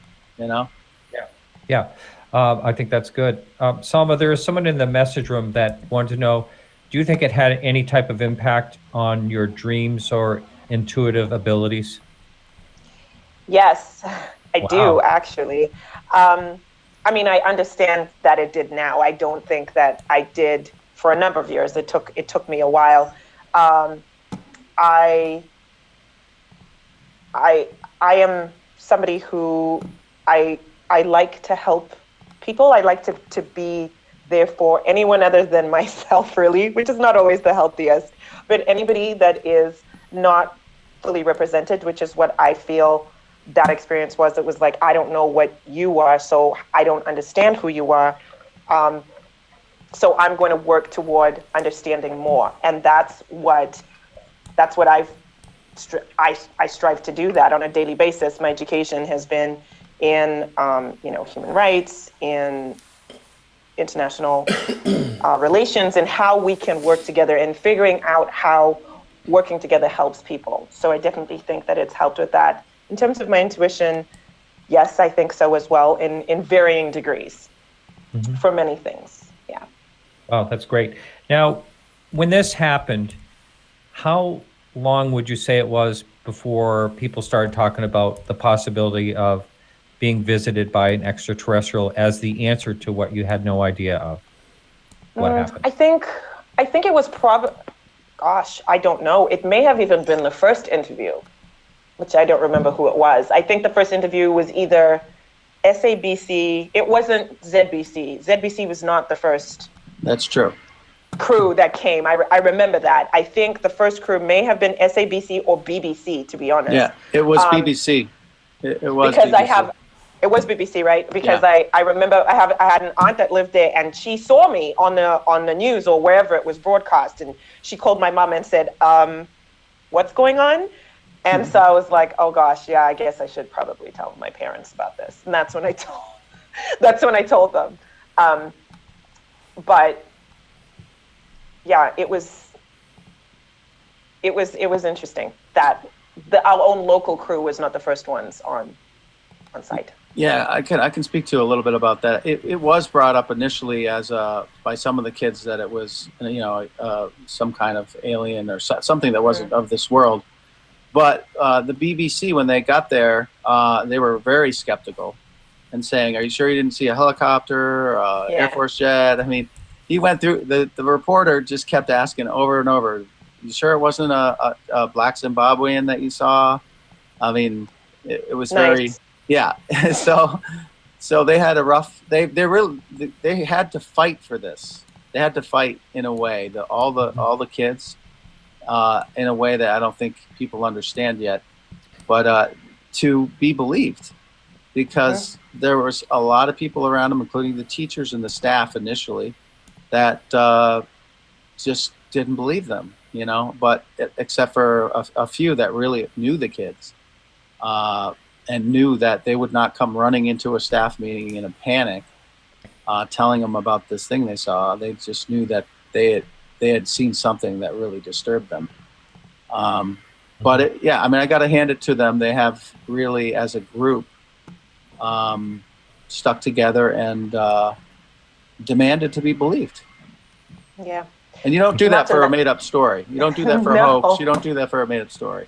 Yeah. I think that's good. Salma, there is someone in the message room that wanted to know, do you think it had any type of impact on your dreams or intuitive abilities? Yes, I Wow. do actually. I mean, I understand that it did now. I don't think that I did for a number of years. It took me a while. I am somebody who I like to help people. I like to be there for anyone other than myself, really, which is not always the healthiest. But anybody that is not fully represented, which is what I feel that experience was. It was like, I don't know what you are, so I don't understand who you are. So I'm going to work toward understanding more. And that's what I strive to do that on a daily basis. My education has been in human rights, in international relations, and how we can work together and figuring out how working together helps people. So I definitely think that it's helped with that. In terms of my intuition, yes, I think so as well, in varying degrees for many things. Yeah. Wow, that's great. Now, when this happened, how long would you say it was before people started talking about the possibility of being visited by an extraterrestrial as the answer to what you had no idea of? What happened? I think it was I don't know. It may have even been the first interview, which I don't remember who it was. I think the first interview was either SABC. It wasn't ZBC. ZBC was not the first. That's true. Crew that came. I remember that. I think the first crew may have been SABC or BBC, to be honest. Yeah, it was BBC. It was because BBC. It was BBC, right? Because Yeah. I remember I had an aunt that lived there, and she saw me on the news or wherever it was broadcast, and she called my mom and said, "What's going on?" And so I was like, "Oh gosh, yeah, I guess I should probably tell my parents about this." And that's when I told them. But yeah, it was interesting that our own local crew was not the first ones on site. Yeah, I can speak to a little bit about that. It was brought up initially as by some of the kids that it was some kind of alien or something that wasn't of this world. But the BBC, when they got there, they were very skeptical and saying, "Are you sure you didn't see a helicopter, Air Force jet?" I mean, he went through the reporter just kept asking over and over, "You sure it wasn't a black Zimbabwean that you saw?" I mean, it was nice. very. Yeah, so they had a rough. They had to fight for this. They had to fight in a way that all the kids, in a way that I don't think people understand yet, but to be believed, because there was a lot of people around them, including the teachers and the staff initially, that just didn't believe them, you know, but except for a few that really knew the kids, and knew that they would not come running into a staff meeting in a panic, telling them about this thing they saw. They just knew that they had seen something that really disturbed them. But yeah, I mean, I got to hand it to them. They have really, as a group, stuck together and demanded to be believed. Yeah. And you don't do that for a made-up story. You don't do that for No. hoax. You don't do that for a made-up story.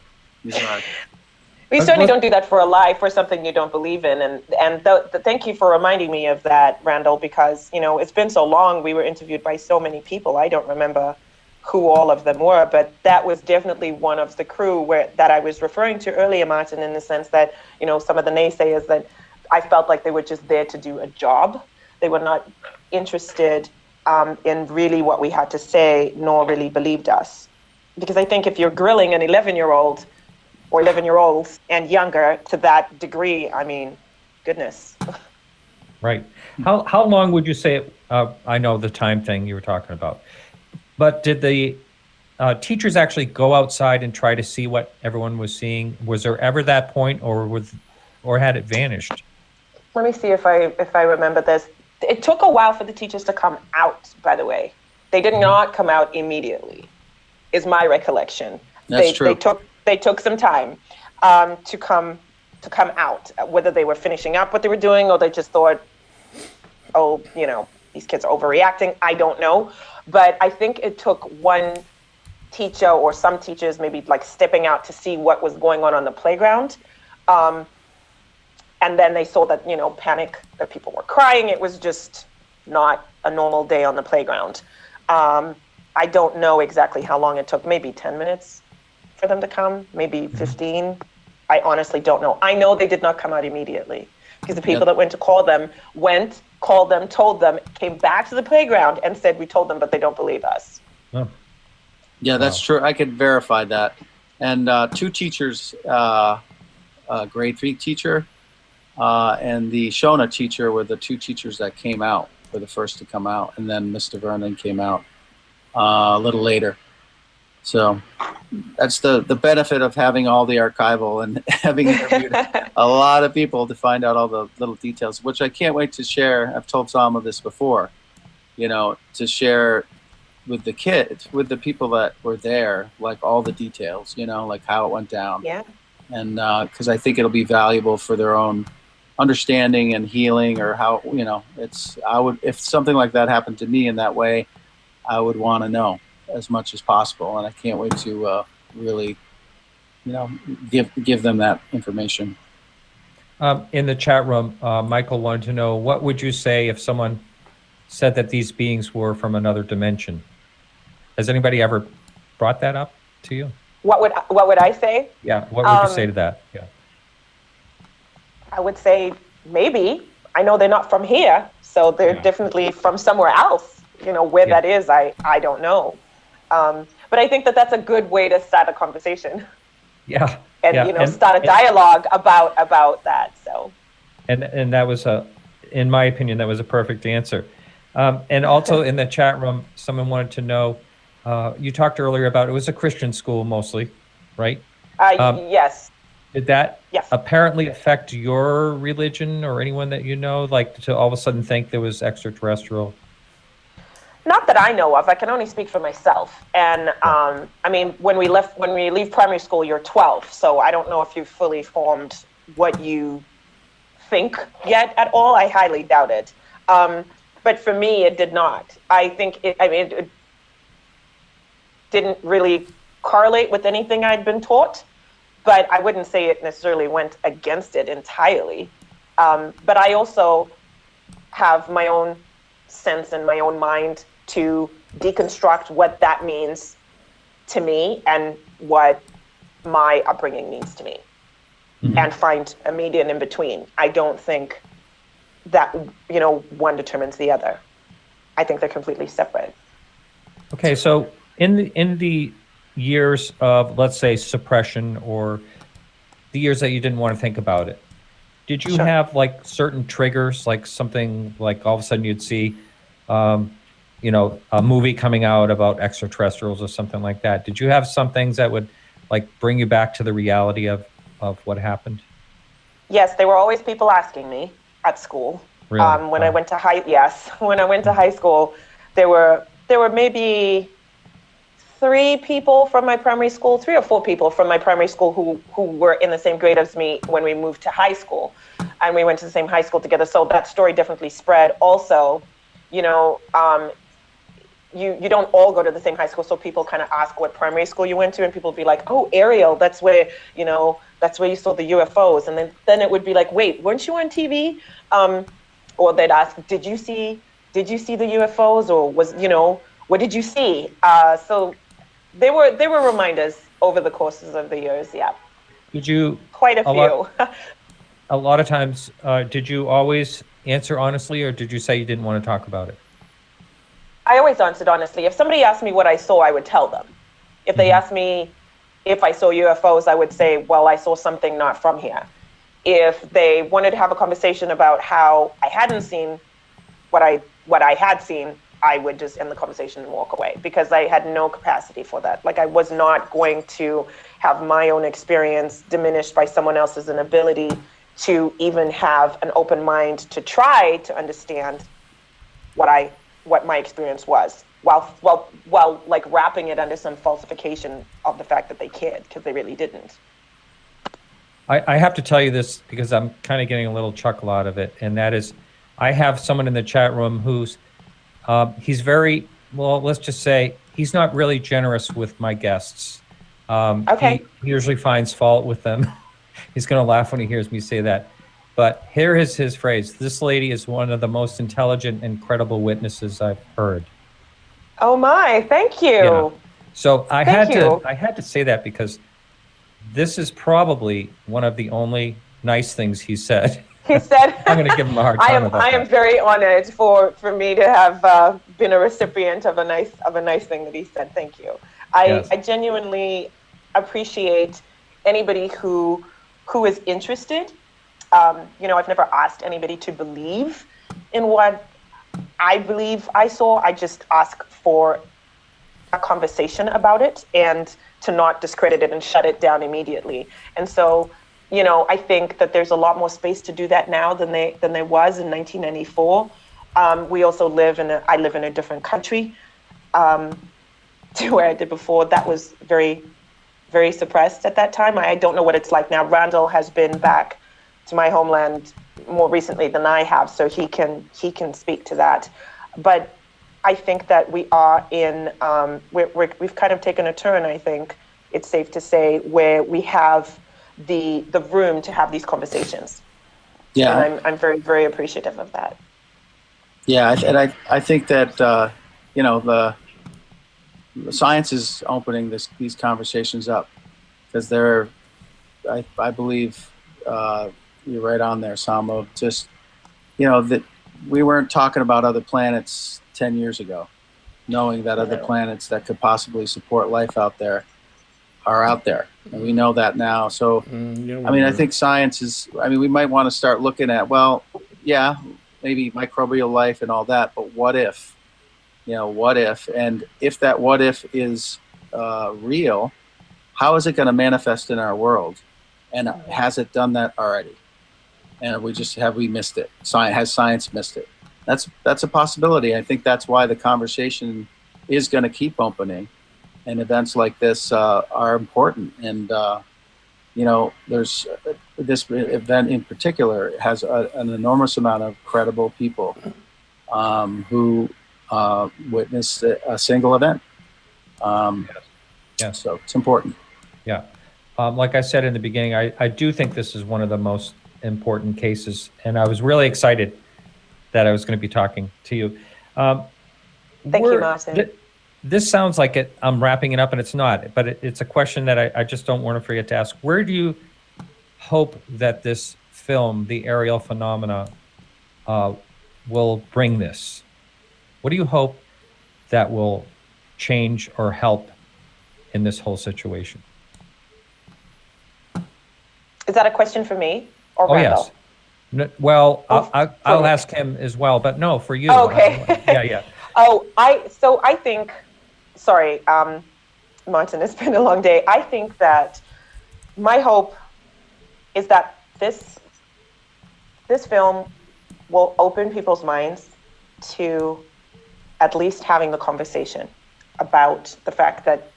We certainly don't do that for a lie, for something you don't believe in. And thank you for reminding me of that, Randall, because, you know, it's been so long. We were interviewed by so many people. I don't remember who all of them were, but that was definitely one of the crew that I was referring to earlier, Martin, in the sense that, you know, some of the naysayers, that I felt like they were just there to do a job. They were not interested in really what we had to say, nor really believed us. Because I think if you're grilling an 11-year-old or 11-year-olds and younger to that degree, I mean, goodness. Right. How long would you say it, I know the time thing you were talking about, but did the teachers actually go outside and try to see what everyone was seeing? Was there ever that point, or had it vanished? Let me see if I remember this. It took a while for the teachers to come out, by the way. They did not come out immediately, is my recollection. That's true. They took some time to come out, whether they were finishing up what they were doing or they just thought, oh, you know, these kids are overreacting. I don't know. But I think it took one teacher or some teachers maybe like stepping out to see what was going on the playground. And then they saw that, you know, panic, that people were crying. It was just not a normal day on the playground. I don't know exactly how long it took, maybe 10 minutes for them to come, maybe 15. I honestly don't know. I know they did not come out immediately because the people that went to call them called them, told them, came back to the playground and said, we told them, but they don't believe us. Oh. Yeah, that's true. I could verify that. And two teachers, grade 3 teacher and the Shona teacher were the two teachers that came out, were the first to come out. And then Mr. Vernon came out a little later. So that's the benefit of having all the archival and having interviewed a lot of people to find out all the little details, which I can't wait to share. I've told Sam of this before, you know, to share with the kids, with the people that were there, like all the details, you know, like how it went down. Yeah. And because I think it'll be valuable for their own understanding and healing, or how, you know, if something like that happened to me in that way, I would want to know as much as possible, and I can't wait to really, you know, give them that information. In the chat room, Michael wanted to know, what would you say if someone said that these beings were from another dimension? Has anybody ever brought that up to you? What would I say? Yeah, what would you say to that? Yeah. I would say maybe. I know they're not from here, so they're definitely from somewhere else. You know, where that is, I don't know. But I think that's a good way to start a conversation. Yeah. And, you know, start a dialogue about that. So. And that was in my opinion, that was a perfect answer. And also in the chat room, someone wanted to know, you talked earlier about it was a Christian school mostly, right? Yes. Did that apparently affect your religion or anyone that you know, like to all of a sudden think there was extraterrestrial? Not that I know of. I can only speak for myself. And I mean, when we leave primary school, you're 12. So I don't know if you've fully formed what you think yet at all. I highly doubt it. But for me, it did not. I think it didn't really correlate with anything I'd been taught, but I wouldn't say it necessarily went against it entirely. But I also have my own sense and my own mind to deconstruct what that means to me and what my upbringing means to me, and find a median in between. I don't think that, you know, one determines the other. I think they're completely separate. Okay, so in the years of, let's say, suppression, or the years that you didn't want to think about it, did you have like certain triggers, like something like all of a sudden you'd see, a movie coming out about extraterrestrials or something like that. Did you have some things that would like bring you back to the reality of what happened? Yes, there were always people asking me at school. Really? When I went to when I went to high school, there were maybe 3 people from my primary school, 3 or 4 people from my primary school who were in the same grade as me when we moved to high school, and we went to the same high school together. So that story definitely spread. Also, you don't all go to the same high school, so people kind of ask what primary school you went to, and people would be like, "Oh, Ariel, that's where you saw the UFOs," and then it would be like, "Wait, weren't you on TV?" Or they'd ask, "Did you see the UFOs, or what did you see?" So they were reminders over the courses of the years. Yeah. Did you quite a few? A lot of times, did you always answer honestly, or did you say you didn't want to talk about it? I always answered honestly. If somebody asked me what I saw, I would tell them. If they asked me if I saw UFOs, I would say, well, I saw something not from here. If they wanted to have a conversation about how I hadn't seen what I had seen, I would just end the conversation and walk away, because I had no capacity for that. Like, I was not going to have my own experience diminished by someone else's inability to even have an open mind to try to understand what my experience was, while like wrapping it under some falsification of the fact that they cared, because they really didn't. I have to tell you this because I'm kind of getting a little chuckle out of it, and that is, I have someone in the chat room who's he's very, well, let's just say he's not really generous with my guests. Okay. He usually finds fault with them. He's going to laugh when he hears me say that. But here is his phrase: "This lady is one of the most intelligent and credible witnesses I've heard." Oh my, thank you. Yeah. So I had you. to say that, because this is probably one of the only nice things he said. He said, I'm going to give him a hard time about I am that. very honored for me to have been a recipient of a nice thing that he said. Thank you. Yes. I genuinely appreciate anybody who is interested. I've never asked anybody to believe in what I believe I saw. I just ask for a conversation about it, and to not discredit it and shut it down immediately. And so, I think that there's a lot more space to do that now than there was in 1994. We also I live in a different country to where I did before. That was very, very suppressed at that time. I don't know what it's like now. Randall has been back to my homeland more recently than I have, so he can speak to that. But I think that we are in we've kind of taken a turn, I think it's safe to say, where we have the room to have these conversations. Yeah, and I'm very, very appreciative of that. Yeah, I think that the science is opening these conversations up, because I believe you're right on there, Sam, of just that we weren't talking about other planets 10 years ago, knowing that other planets that could possibly support life out there are out there, and we know that now. So I think science is, we might want to start looking at, well, yeah, maybe microbial life and all that, but what if? What if? And if that what if is real, how is it going to manifest in our world? And has it done that already? And have we missed it? Has science missed it? That's a possibility. I think that's why the conversation is going to keep opening, and events like this are important. And there's this event in particular has an enormous amount of credible people who witnessed a single event. Yeah. So it's important. Yeah. Like I said in the beginning, I do think this is one of the most important cases, and I was really excited that I was going to be talking to you. Thank you, Martin. This sounds like I'm wrapping it up, and it's not, but it's a question that I just don't want to forget to ask. Where do you hope that this film, The Aerial Phenomena, will bring this? What do you hope that will change or help in this whole situation? Is that a question for me or Randall? Yes. Well, I'll ask him as well, but no, for you. Oh, okay. Yeah. Oh, I think, sorry, Martin, it's been a long day. I think that my hope is that this film will open people's minds to at least having the conversation about the fact that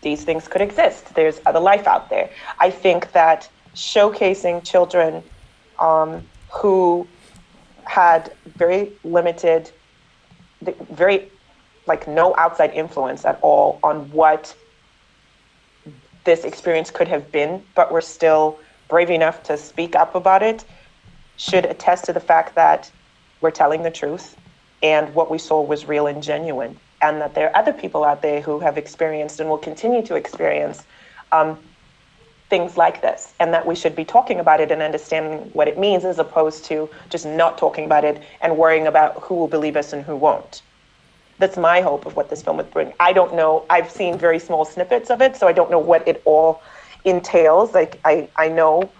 these things could exist. There's other life out there. I think that showcasing children who had very limited, very like no outside influence at all on what this experience could have been, but were still brave enough to speak up about it, should attest to the fact that we're telling the truth and what we saw was real and genuine, and that there are other people out there who have experienced and will continue to experience things like this, and that we should be talking about it and understanding what it means, as opposed to just not talking about it and worrying about who will believe us and who won't. That's my hope of what this film would bring. I don't know. I've seen very small snippets of it, so I don't know what it all entails. Like I know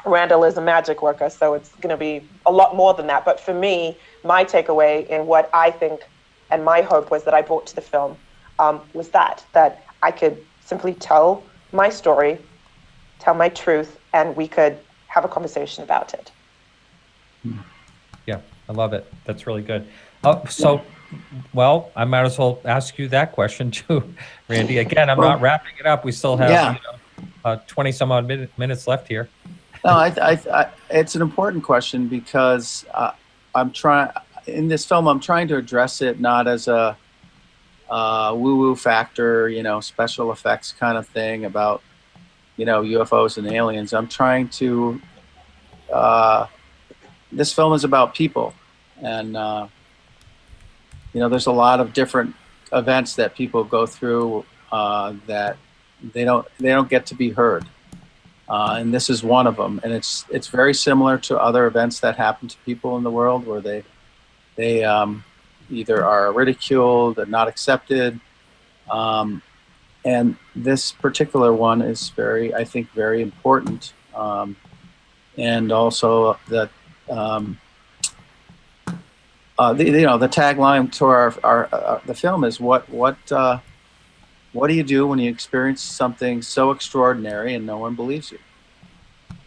Randall is a magic worker, so it's going to be a lot more than that. But for me, my takeaway in what I think and my hope was that I brought to the film was that I could simply tell my story, tell my truth, and we could have a conversation about it. Yeah, I love it. That's really good. Well, I might as well ask you that question too, Randy. Again, I'm not wrapping it up. We still have 20 some odd minutes left here. No, it's an important question because I'm trying in this film. I'm trying to address it not as a woo-woo factor, special effects kind of thing about UFOs and aliens. I'm trying to. This film is about people, and there's a lot of different events that people go through that they don't get to be heard. And this is one of them, and it's very similar to other events that happen to people in the world where they either are ridiculed and not accepted, and this particular one is I think very important, and also that the tagline to the film is what do you do when you experience something so extraordinary and no one believes you?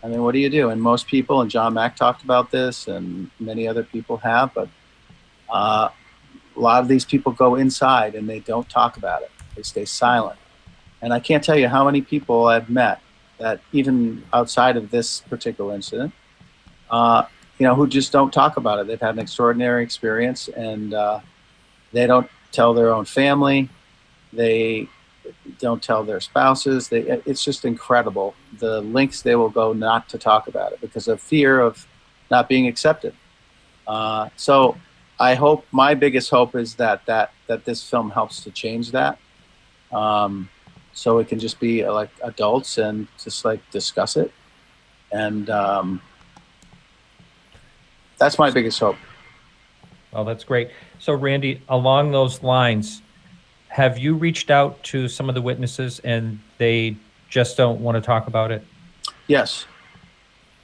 I mean, what do you do? And most people, and John Mack talked about this, and many other people have, but a lot of these people go inside and they don't talk about it. They stay silent. And I can't tell you how many people I've met that even outside of this particular incident, who just don't talk about it. They've had an extraordinary experience, and they don't tell their own family. They don't tell their spouses. It's just incredible the lengths they will go not to talk about it because of fear of not being accepted. So I hope, my biggest hope is that this film helps to change that. So it can just be like adults and just like discuss it. And that's my biggest hope. Oh, that's great. So Randy, along those lines, have you reached out to some of the witnesses and they just don't want to talk about it? Yes.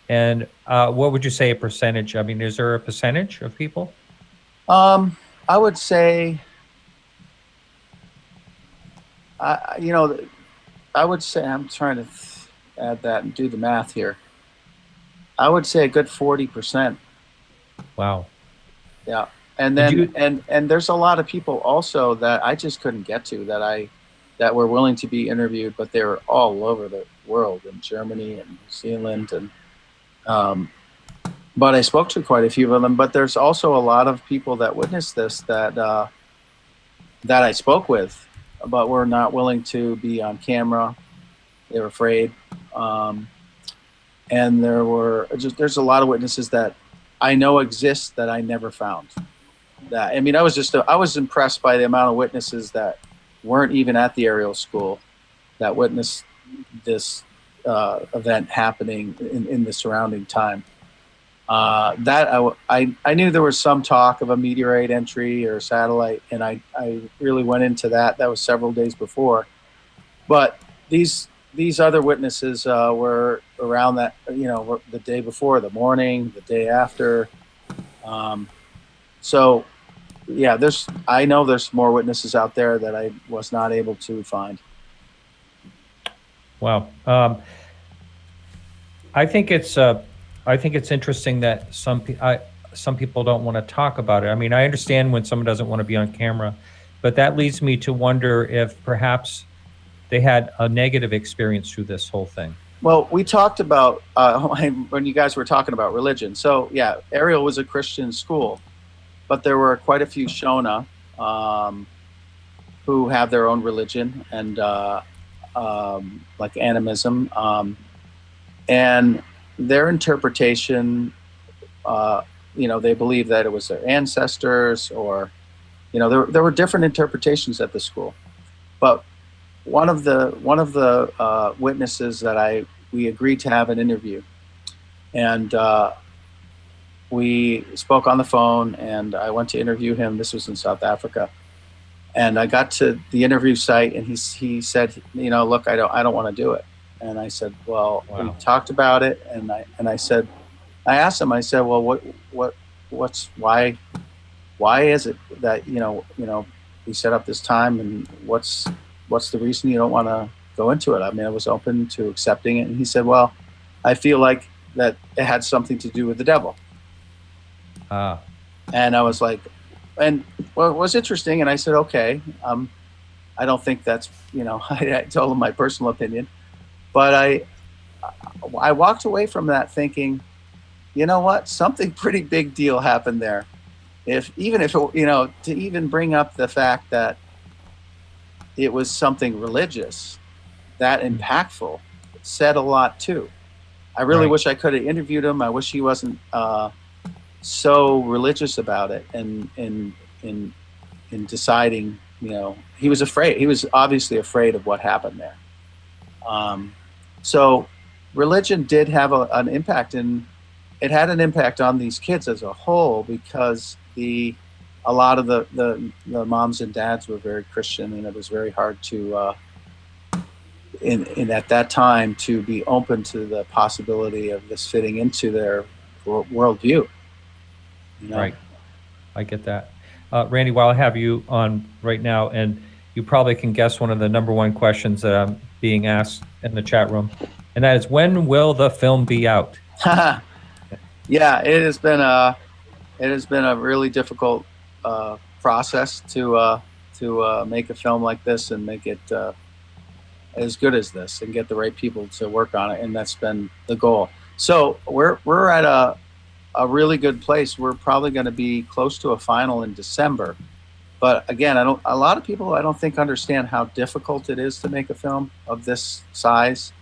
And what would you say a percentage? I mean, is there a percentage of people? I would say, I would say, I'm trying to add that and do the math here. I would say a good 40%. Wow. Yeah. And then, and there's a lot of people also that I just couldn't get to that were willing to be interviewed, but they were all over the world, in Germany and New Zealand. And, but I spoke to quite a few of them, but there's also a lot of people that witnessed this that I spoke with, but were not willing to be on camera. They were afraid. And there's a lot of witnesses that I know exist that I never found. I was impressed by the amount of witnesses that weren't even at the aerial school that witnessed this event happening in the surrounding time. I knew there was some talk of a meteorite entry or satellite, and I really went into that. That was several days before. But these other witnesses were around that, the day before, the morning, the day after. So yeah, I know there's more witnesses out there that I was not able to find. Wow. I think it's interesting that some people don't want to talk about it. I mean, I understand when someone doesn't want to be on camera, but that leads me to wonder if perhaps they had a negative experience through this whole thing. Well, we talked about when you guys were talking about religion. So yeah, Ariel was a Christian school, but there were quite a few Shona who have their own religion and like animism, and their interpretation. They believe that it was their ancestors, or there were different interpretations at the school. But one of the witnesses that we agreed to have an interview, and we spoke on the phone, and I went to interview him. This was in South Africa, and I got to the interview site, and he said, look, I don't want to do it. And I said, well, Wow. We talked about it, and I asked him, I said, well, why is it that we set up this time, and what's the reason you don't want to go into it? I mean, I was open to accepting it, and he said, well, I feel like that it had something to do with the devil. And I was like, and well, it was interesting, and I said, okay, I don't think that's I told him my personal opinion, but I walked away from that thinking, you know what, something pretty big deal happened there. Even if to even bring up the fact that it was something religious, that impactful, said a lot too. I really wish I could have interviewed him. I wish he wasn't so religious about it, and in deciding, he was afraid. He was obviously afraid of what happened there. So religion did have an impact, and it had an impact on these kids as a whole, because a lot of the moms and dads were very Christian, and it was very hard to in at that time to be open to the possibility of this fitting into their worldview. Right, I get that. Randy, while I have you on right now, and you probably can guess one of the number one questions that I'm being asked in the chat room, and that is, when will the film be out? Yeah, it has been a really difficult process to make a film like this and make it as good as this, and get the right people to work on it, and that's been the goal. So we're at a really good place. We're probably going to be close to a final in December. But again, a lot of people I don't think understand how difficult it is to make a film of this size.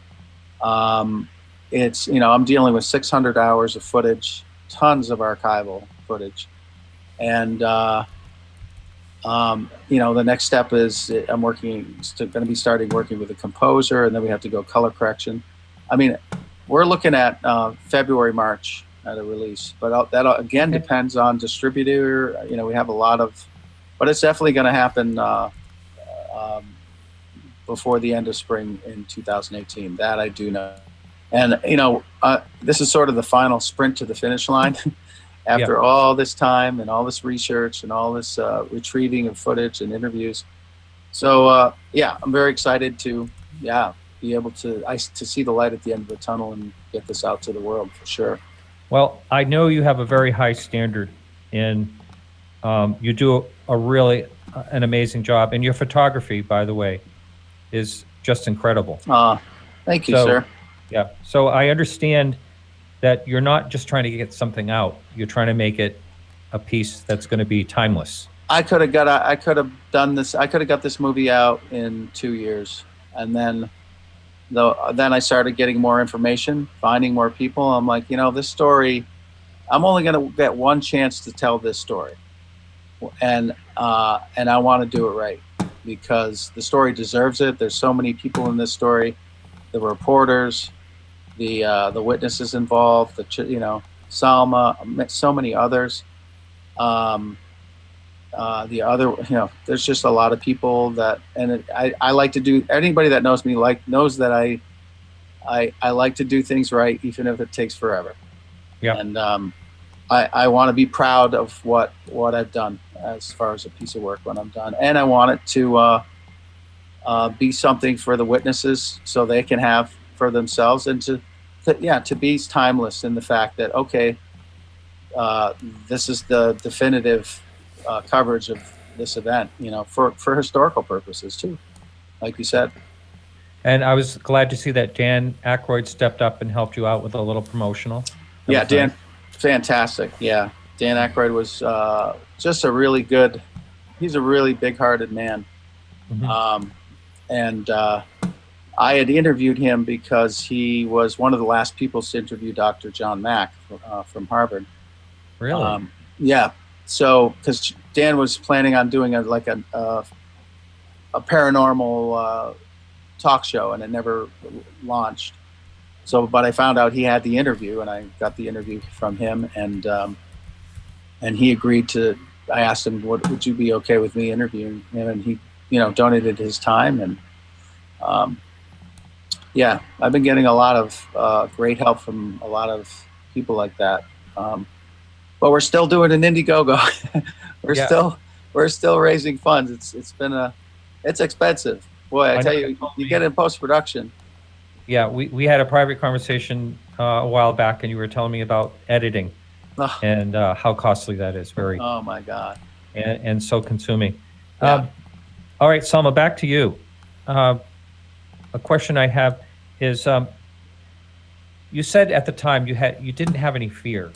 It's, I'm dealing with 600 hours of footage, tons of archival footage. And, the next step is I'm going to be starting working with a composer, and then we have to go color correction. I mean, we're looking at February, March at a release, but that again depends on distributor. We have a lot of, but it's definitely going to happen before the end of spring in 2018. That I do know. And, this is sort of the final sprint to the finish line after all this time and all this research and all this retrieving of footage and interviews. So, I'm very excited to, be able to see the light at the end of the tunnel and get this out to the world for sure. Well, I know you have a very high standard, and you do a really an amazing job. And your photography, by the way, is just incredible. Thank you, sir. Yeah. So I understand that you're not just trying to get something out. You're trying to make it a piece that's going to be timeless. I could have done this. I could have got this movie out in 2 years, and then I started getting more information, finding more people. I'm like, this story, I'm only going to get one chance to tell this story, and I want to do it right, because the story deserves it. There's so many people in this story, the reporters, the witnesses involved, Salma, so many others. There's just a lot of people that, and I like to do. Anybody that knows me knows that I like to do things right, even if it takes forever. Yeah. And I want to be proud of what I've done as far as a piece of work when I'm done, and I want it to be something for the witnesses so they can have for themselves, and to be timeless in the fact that, okay, this is the definitive coverage of this event, for historical purposes too, like you said. And I was glad to see that Dan Aykroyd stepped up and helped you out with a little promotional. Yeah, Dan, fantastic. Yeah, Dan Aykroyd was just he's a really big-hearted man. Mm-hmm. And I had interviewed him because he was one of the last people to interview Dr. John Mack from Harvard. Really? Yeah. So, because Dan was planning on doing a paranormal talk show, and it never launched. So, but I found out he had the interview, and I got the interview from him, and he agreed to. I asked him, would you be okay with me interviewing him? And he, donated his time, and yeah, I've been getting a lot of great help from a lot of people like that. But we're still doing an Indiegogo. we're still raising funds. It's expensive. Boy, I tell you, you get in post-production. Yeah, we had a private conversation a while back, and you were telling me about editing and how costly that is. Oh my God. And so consuming. Yeah. All right, Salma, back to you. A question I have is, you said at the time you didn't have any fear.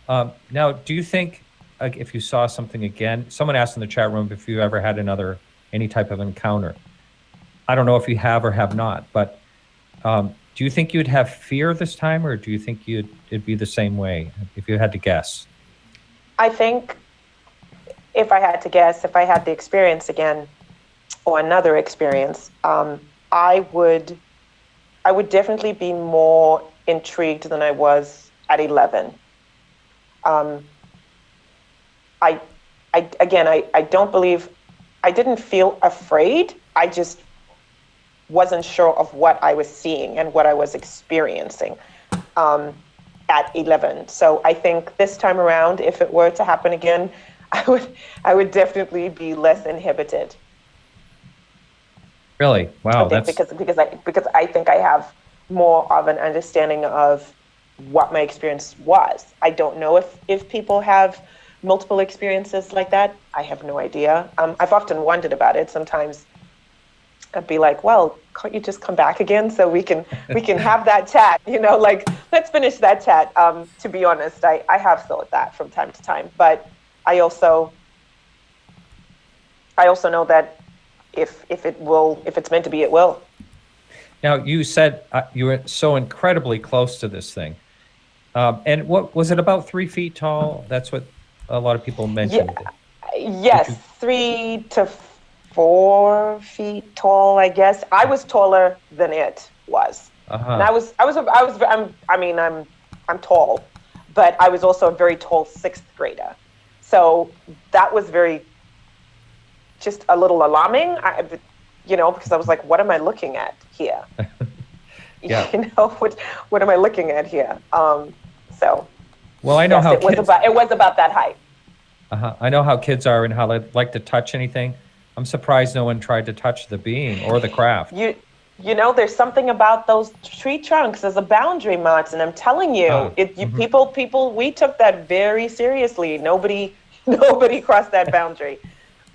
Now, do you think if you saw something again, someone asked in the chat room if you ever had any type of encounter. I don't know if you have or have not, but do you think you'd have fear this time, or do you think it'd be the same way if you had to guess? I think if I had to guess, if I had the experience again or another experience, I would definitely be more intrigued than I was at 11. I don't believe, I didn't feel afraid. I just wasn't sure of what I was seeing and what I was experiencing at 11. So I think this time around, if it were to happen again, I would definitely be less inhibited. Really? Wow. Because I think I have more of an understanding of what my experience was. I don't know if people have multiple experiences like that. I have no idea. I've often wondered about it. Sometimes I'd be like, well, can't you just come back again so we can have that chat? Let's finish that chat. To be honest, I have thought that from time to time, but I also know that if it's meant to be, it will. Now, you said you were so incredibly close to this thing. And what was it, about 3 feet tall? That's what a lot of people mentioned. Yes, 3 to 4 feet tall, I guess. I was taller than it was. And I'm tall, but I was also a very tall 6th grader. So that was just a little alarming, because I was like, what am I looking at here? Yeah. What am I looking at here? Well, I know how it was about that height. I know how kids are and how they like to touch anything. I'm surprised no one tried to touch the being or the craft. There's something about those tree trunks as a boundary, Martin. I'm telling you, people, we took that very seriously. Nobody crossed that boundary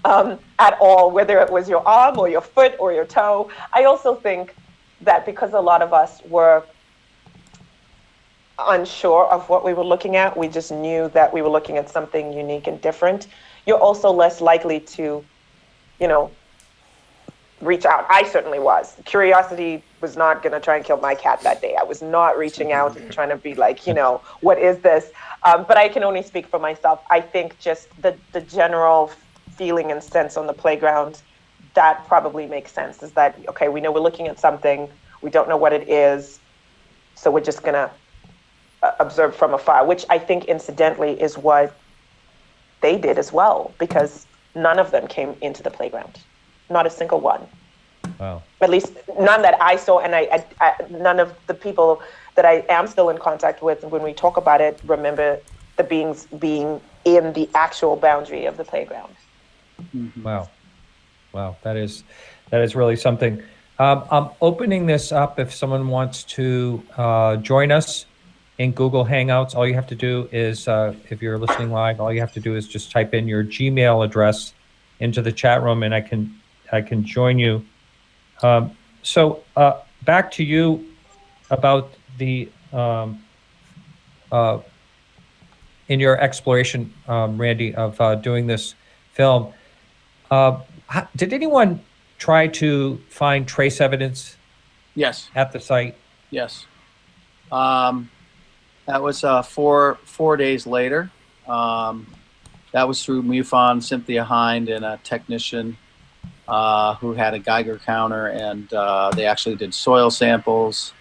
at all, whether it was your arm or your foot or your toe. I also think that because a lot of us were unsure of what we were looking at, we just knew that we were looking at something unique and different. You're also less likely to, reach out. I certainly was. Curiosity was not going to try and kill my cat that day. I was not reaching out and trying to be like, what is this? But I can only speak for myself. I think just the general feeling and sense on the playground, that probably makes sense, is that, okay, we know we're looking at something, we don't know what it is, so we're just going to observe from afar, which I think incidentally is what they did as well, because none of them came into the playground. Not a single one. Wow. At least none that I saw, and I none of the people that I am still in contact with when we talk about it remember the beings being in the actual boundary of the playground. Mhm. Wow. Wow. That is really something. I'm opening this up if someone wants to join us in Google Hangouts. All you have to do is, if you're listening live, all you have to do is just type in your Gmail address into the chat room, and I can join you. So back to you about the in your exploration, Randy, of doing this film. Did anyone try to find trace evidence Yes. at the site? Yes. That was 4 days later. That was through MUFON, Cynthia Hind, and a technician who had a Geiger counter, and they actually did soil samples.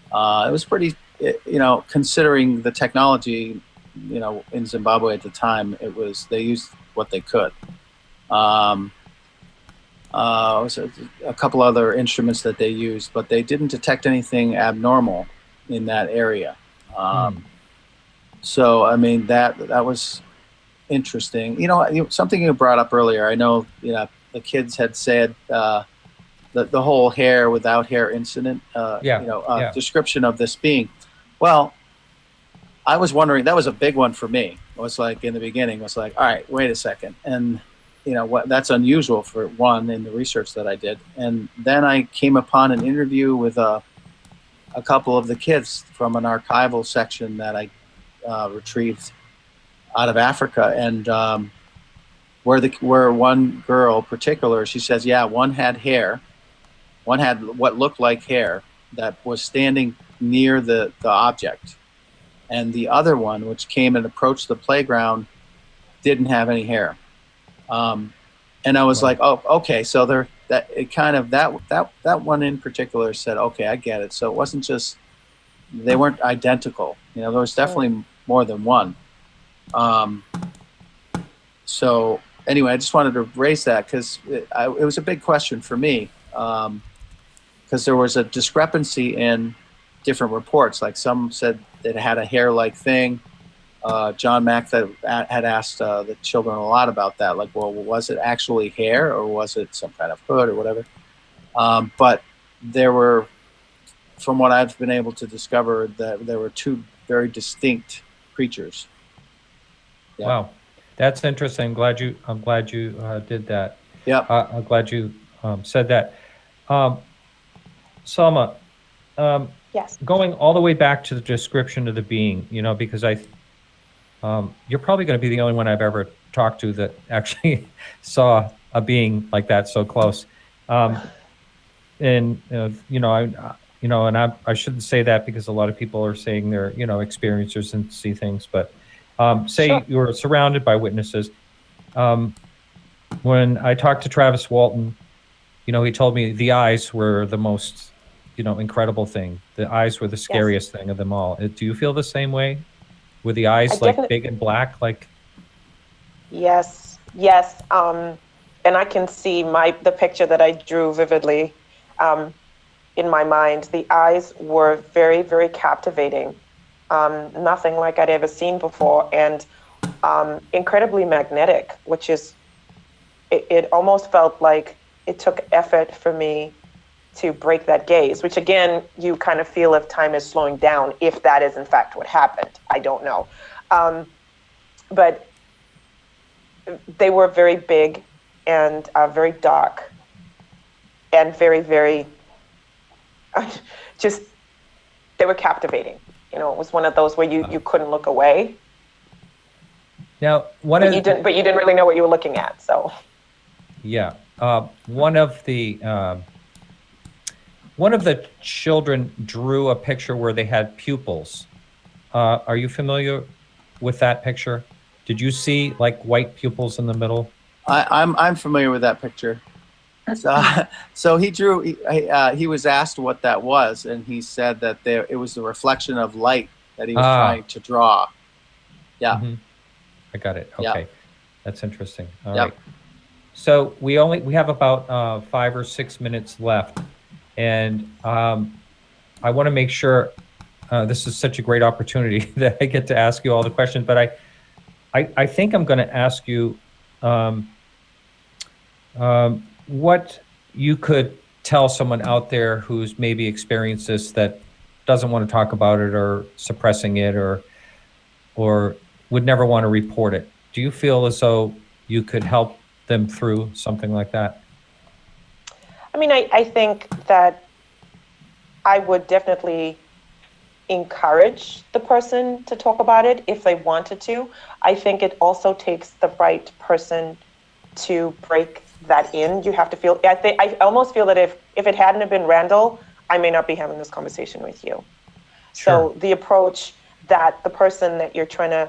It was pretty, considering the technology, in Zimbabwe at the time, they used what they could. Was a couple other instruments that they used, but they didn't detect anything abnormal in that area. So, I mean, that was interesting. Something you brought up earlier, I know, the kids had said the whole hair without hair incident, description of this being. Well, I was wondering, that was a big one for me. It was like, in the beginning, was like, all right, wait a second. And, that's unusual for one in the research that I did. And then I came upon an interview with a couple of the kids from an archival section that I retrieved out of Africa, and where one girl in particular, she says, yeah, one had hair, one had what looked like hair that was standing near the object, and the other one, which came and approached the playground, didn't have any hair. And I was like, oh, okay, so that one in particular said, okay, I get it. So it wasn't just, they weren't identical. There was definitely more than one. So anyway, I just wanted to raise that because it was a big question for me, because there was a discrepancy in different reports. Like, some said that it had a hair-like thing. John Mack had asked the children a lot about that. Like, well, was it actually hair, or was it some kind of hood or whatever? But there were, from what I've been able to discover, that there were two very distinct creatures. Yeah. Wow, that's interesting. I'm glad you did that. Yeah. I'm glad you said that. Selma, Yes. going all the way back to the description of the being, because you're probably going to be the only one I've ever talked to that actually saw a being like that so close. And I shouldn't say that, because a lot of people are saying they're experiencers and see things, but say Sure. you were surrounded by witnesses. When I talked to Travis Walton, he told me the eyes were the most incredible thing. The eyes were the scariest thing of them all. Do you feel the same way? Were the eyes like big and black? Like, yes. And I can see the picture that I drew vividly in my mind. The eyes were very, very captivating. Nothing like I'd ever seen before, and incredibly magnetic, which is, it almost felt like it took effort for me to break that gaze, which again, you kind of feel if time is slowing down, if that is in fact what happened. I don't know. But they were very big and very dark and very, very, they were captivating. It was one of those where you couldn't look away. now, But you didn't really know what you were looking at, so. Yeah. One of the children drew a picture where they had pupils. Are you familiar with that picture? Did you see like white pupils in the middle? I'm familiar with that picture. So he drew. He was asked what that was, and he said that it was the reflection of light that he was trying to draw. Yeah. Mm-hmm. I got it. Okay, Yeah. That's interesting. All right. So we have about 5 or 6 minutes left, and I want to make sure this is such a great opportunity that I get to ask you all the questions, but I think I'm going to ask you what you could tell someone out there who's maybe experienced this that doesn't want to talk about it or suppressing it or would never want to report it. Do you feel as though you could help them through something like that? I mean, I think that I would definitely encourage the person to talk about it if they wanted to. I think it also takes the right person to break that in. You have to feel, I almost feel that if it hadn't have been Randall, I may not be having this conversation with you. Sure. So the approach that the person that you're trying to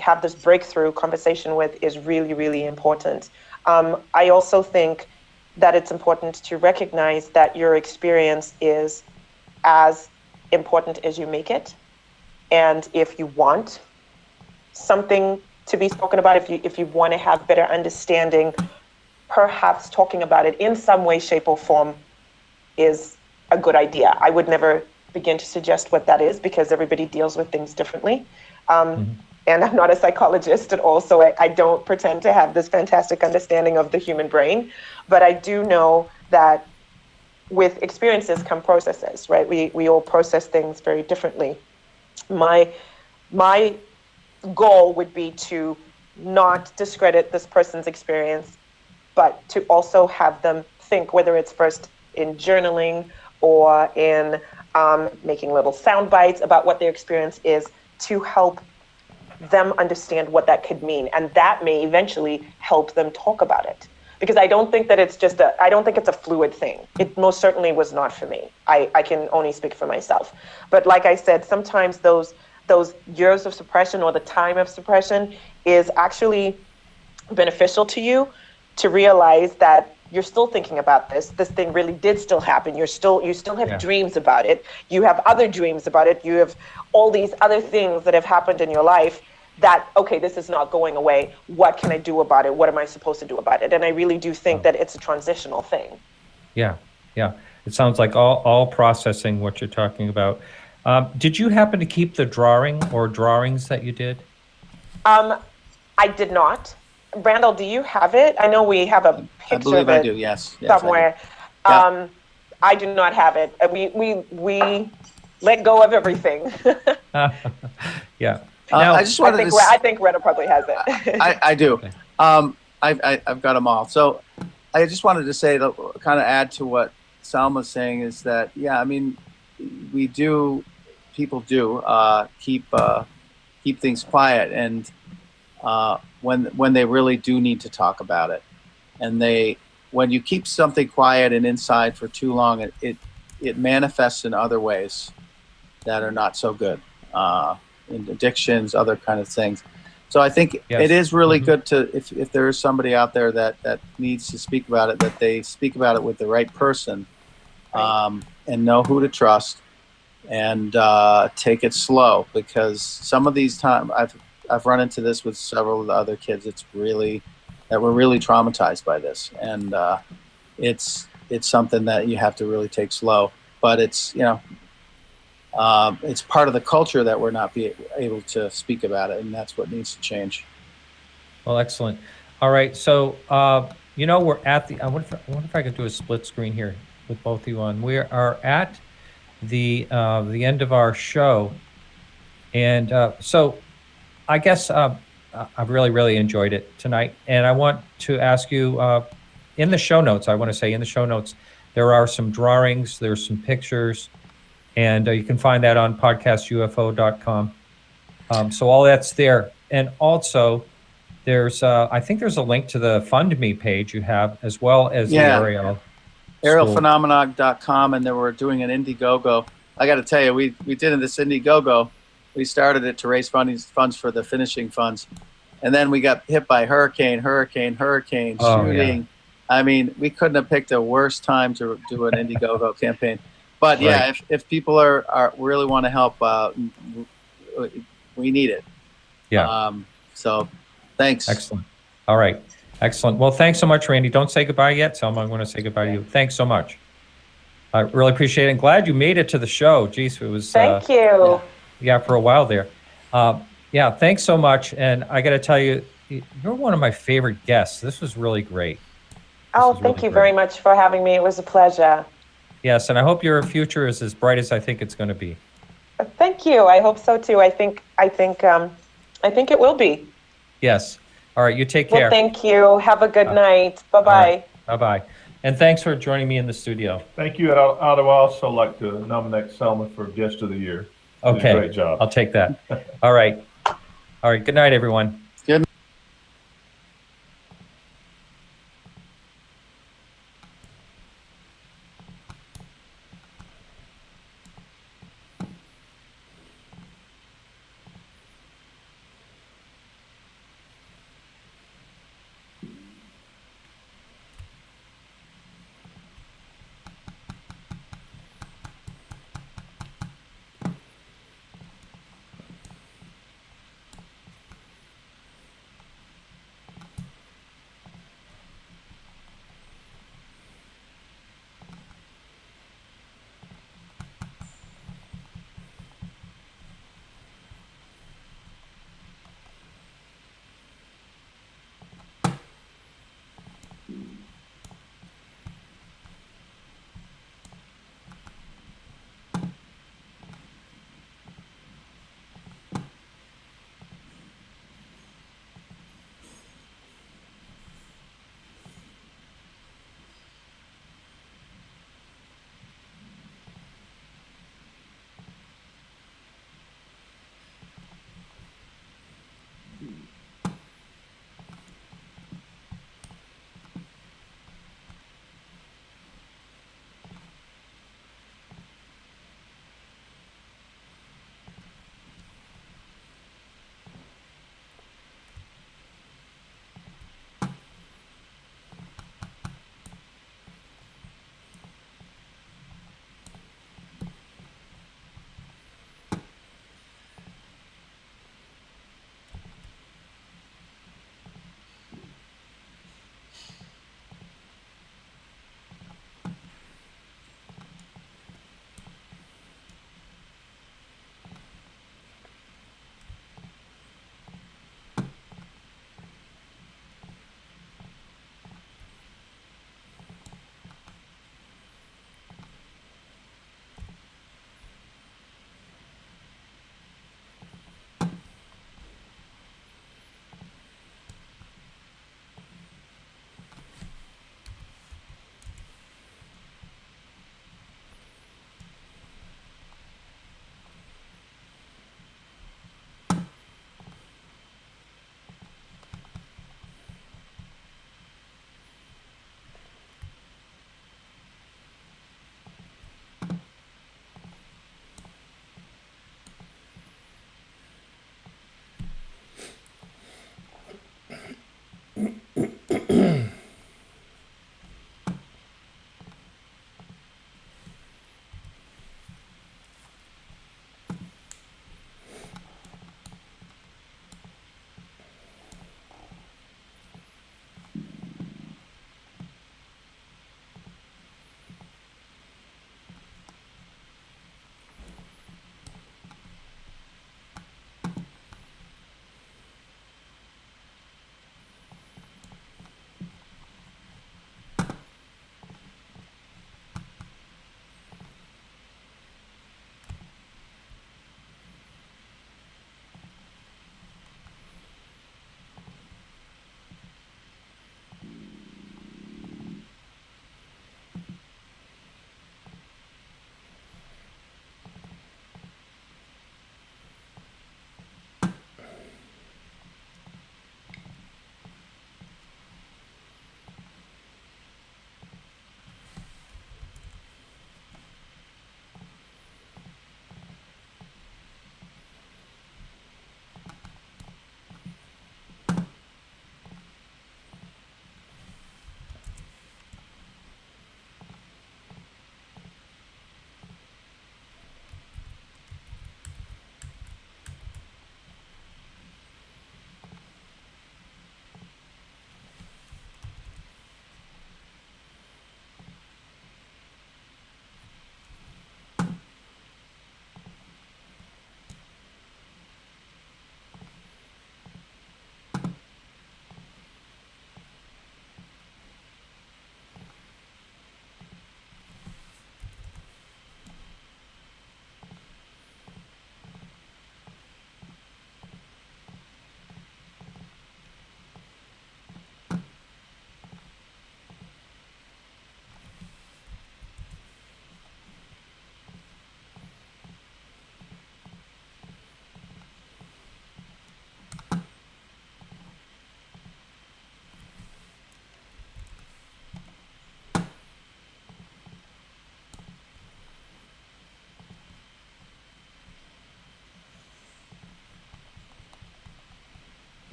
have this breakthrough conversation with is really, really important. I also think that it's important to recognize that your experience is as important as you make it. And if you want something to be spoken about, if you want to have better understanding, perhaps talking about it in some way, shape, or form is a good idea. I would never begin to suggest what that is because everybody deals with things differently. And I'm not a psychologist at all, so I don't pretend to have this fantastic understanding of the human brain. But I do know that with experiences come processes, right? We all process things very differently. My goal would be to not discredit this person's experience, but to also have them think, whether it's first in journaling or in making little sound bites about what their experience is, to help them understand what that could mean. And that may eventually help them talk about it. Because I don't think that I don't think it's a fluid thing. It most certainly was not for me. I can only speak for myself. But like I said, sometimes those years of suppression or the time of suppression is actually beneficial to you to realize that you're still thinking about this thing really did still happen. You still have dreams about it. You have other dreams about it. You have all these other things that have happened in your life that, okay, this is not going away. What can I do about it? What am I supposed to do about it? And I really do think that it's a transitional thing. Yeah. It sounds like all processing what you're talking about. Did you happen to keep the drawing or drawings that you did? I did not. Randall, do you have it? I know we have a picture I believe of it I do, yes somewhere. I do. I do not have it. We let go of everything. Yeah. Now, I just wanted I think Randall probably has it. I do. Okay. I've got them all. So I just wanted to say, to kind of add to what Salma's saying, is that, I mean, people do keep things quiet, and when they really do need to talk about it, and when you keep something quiet and inside for too long, it manifests in other ways that are not so good, in addictions, other kind of things. So I think it is really good to, if there is somebody out there that needs to speak about it, that they speak about it with the right person, and know who to trust, and take it slow, because some of these times I've run into this with several of the other kids. It's really that we're really traumatized by this, and it's something that you have to really take slow. But it's it's part of the culture that we're not able to speak about it, and that's what needs to change. Well, excellent. All right, so we're at the. I wonder if I could do a split screen here with both of you on. We are at the end of our show, and so I guess I've really enjoyed it tonight, and I want to ask you in the show notes. I want to say in the show notes there are some drawings, there's some pictures, and you can find that on podcastufo.com. So all that's there, and also there's I think there's a link to the FundMe page you have, as well as the Arielphenomenon.com, and then we're doing an Indiegogo. I got to tell you, we did this Indiegogo. We started it to raise funds for the finishing funds, and then we got hit by hurricane, shooting. Yeah. I mean, we couldn't have picked a worse time to do an Indiegogo campaign. But if people are really want to help, we need it. Yeah. So, thanks. Excellent. All right. Excellent. Well, thanks so much, Randy. Don't say goodbye yet, Selma. I'm going to say goodbye to you. Thanks so much. I really appreciate it. And glad you made it to the show. Geez, it was. Thank you. Yeah, for a while there. Yeah, thanks so much. And I got to tell you, you're one of my favorite guests. This was really great. Oh, thank you very much for having me. It was a pleasure. Yes, and I hope your future is as bright as I think it's going to be. Thank you. I hope so too. I think it will be. Yes. All right. You take care. Well, thank you. Have a good night. Bye bye. Right. Bye bye. And thanks for joining me in the studio. Thank you. And I'd also like to nominate Selma for Guest of the Year. Okay. Great job. I'll take that. All right. All right. Good night, everyone.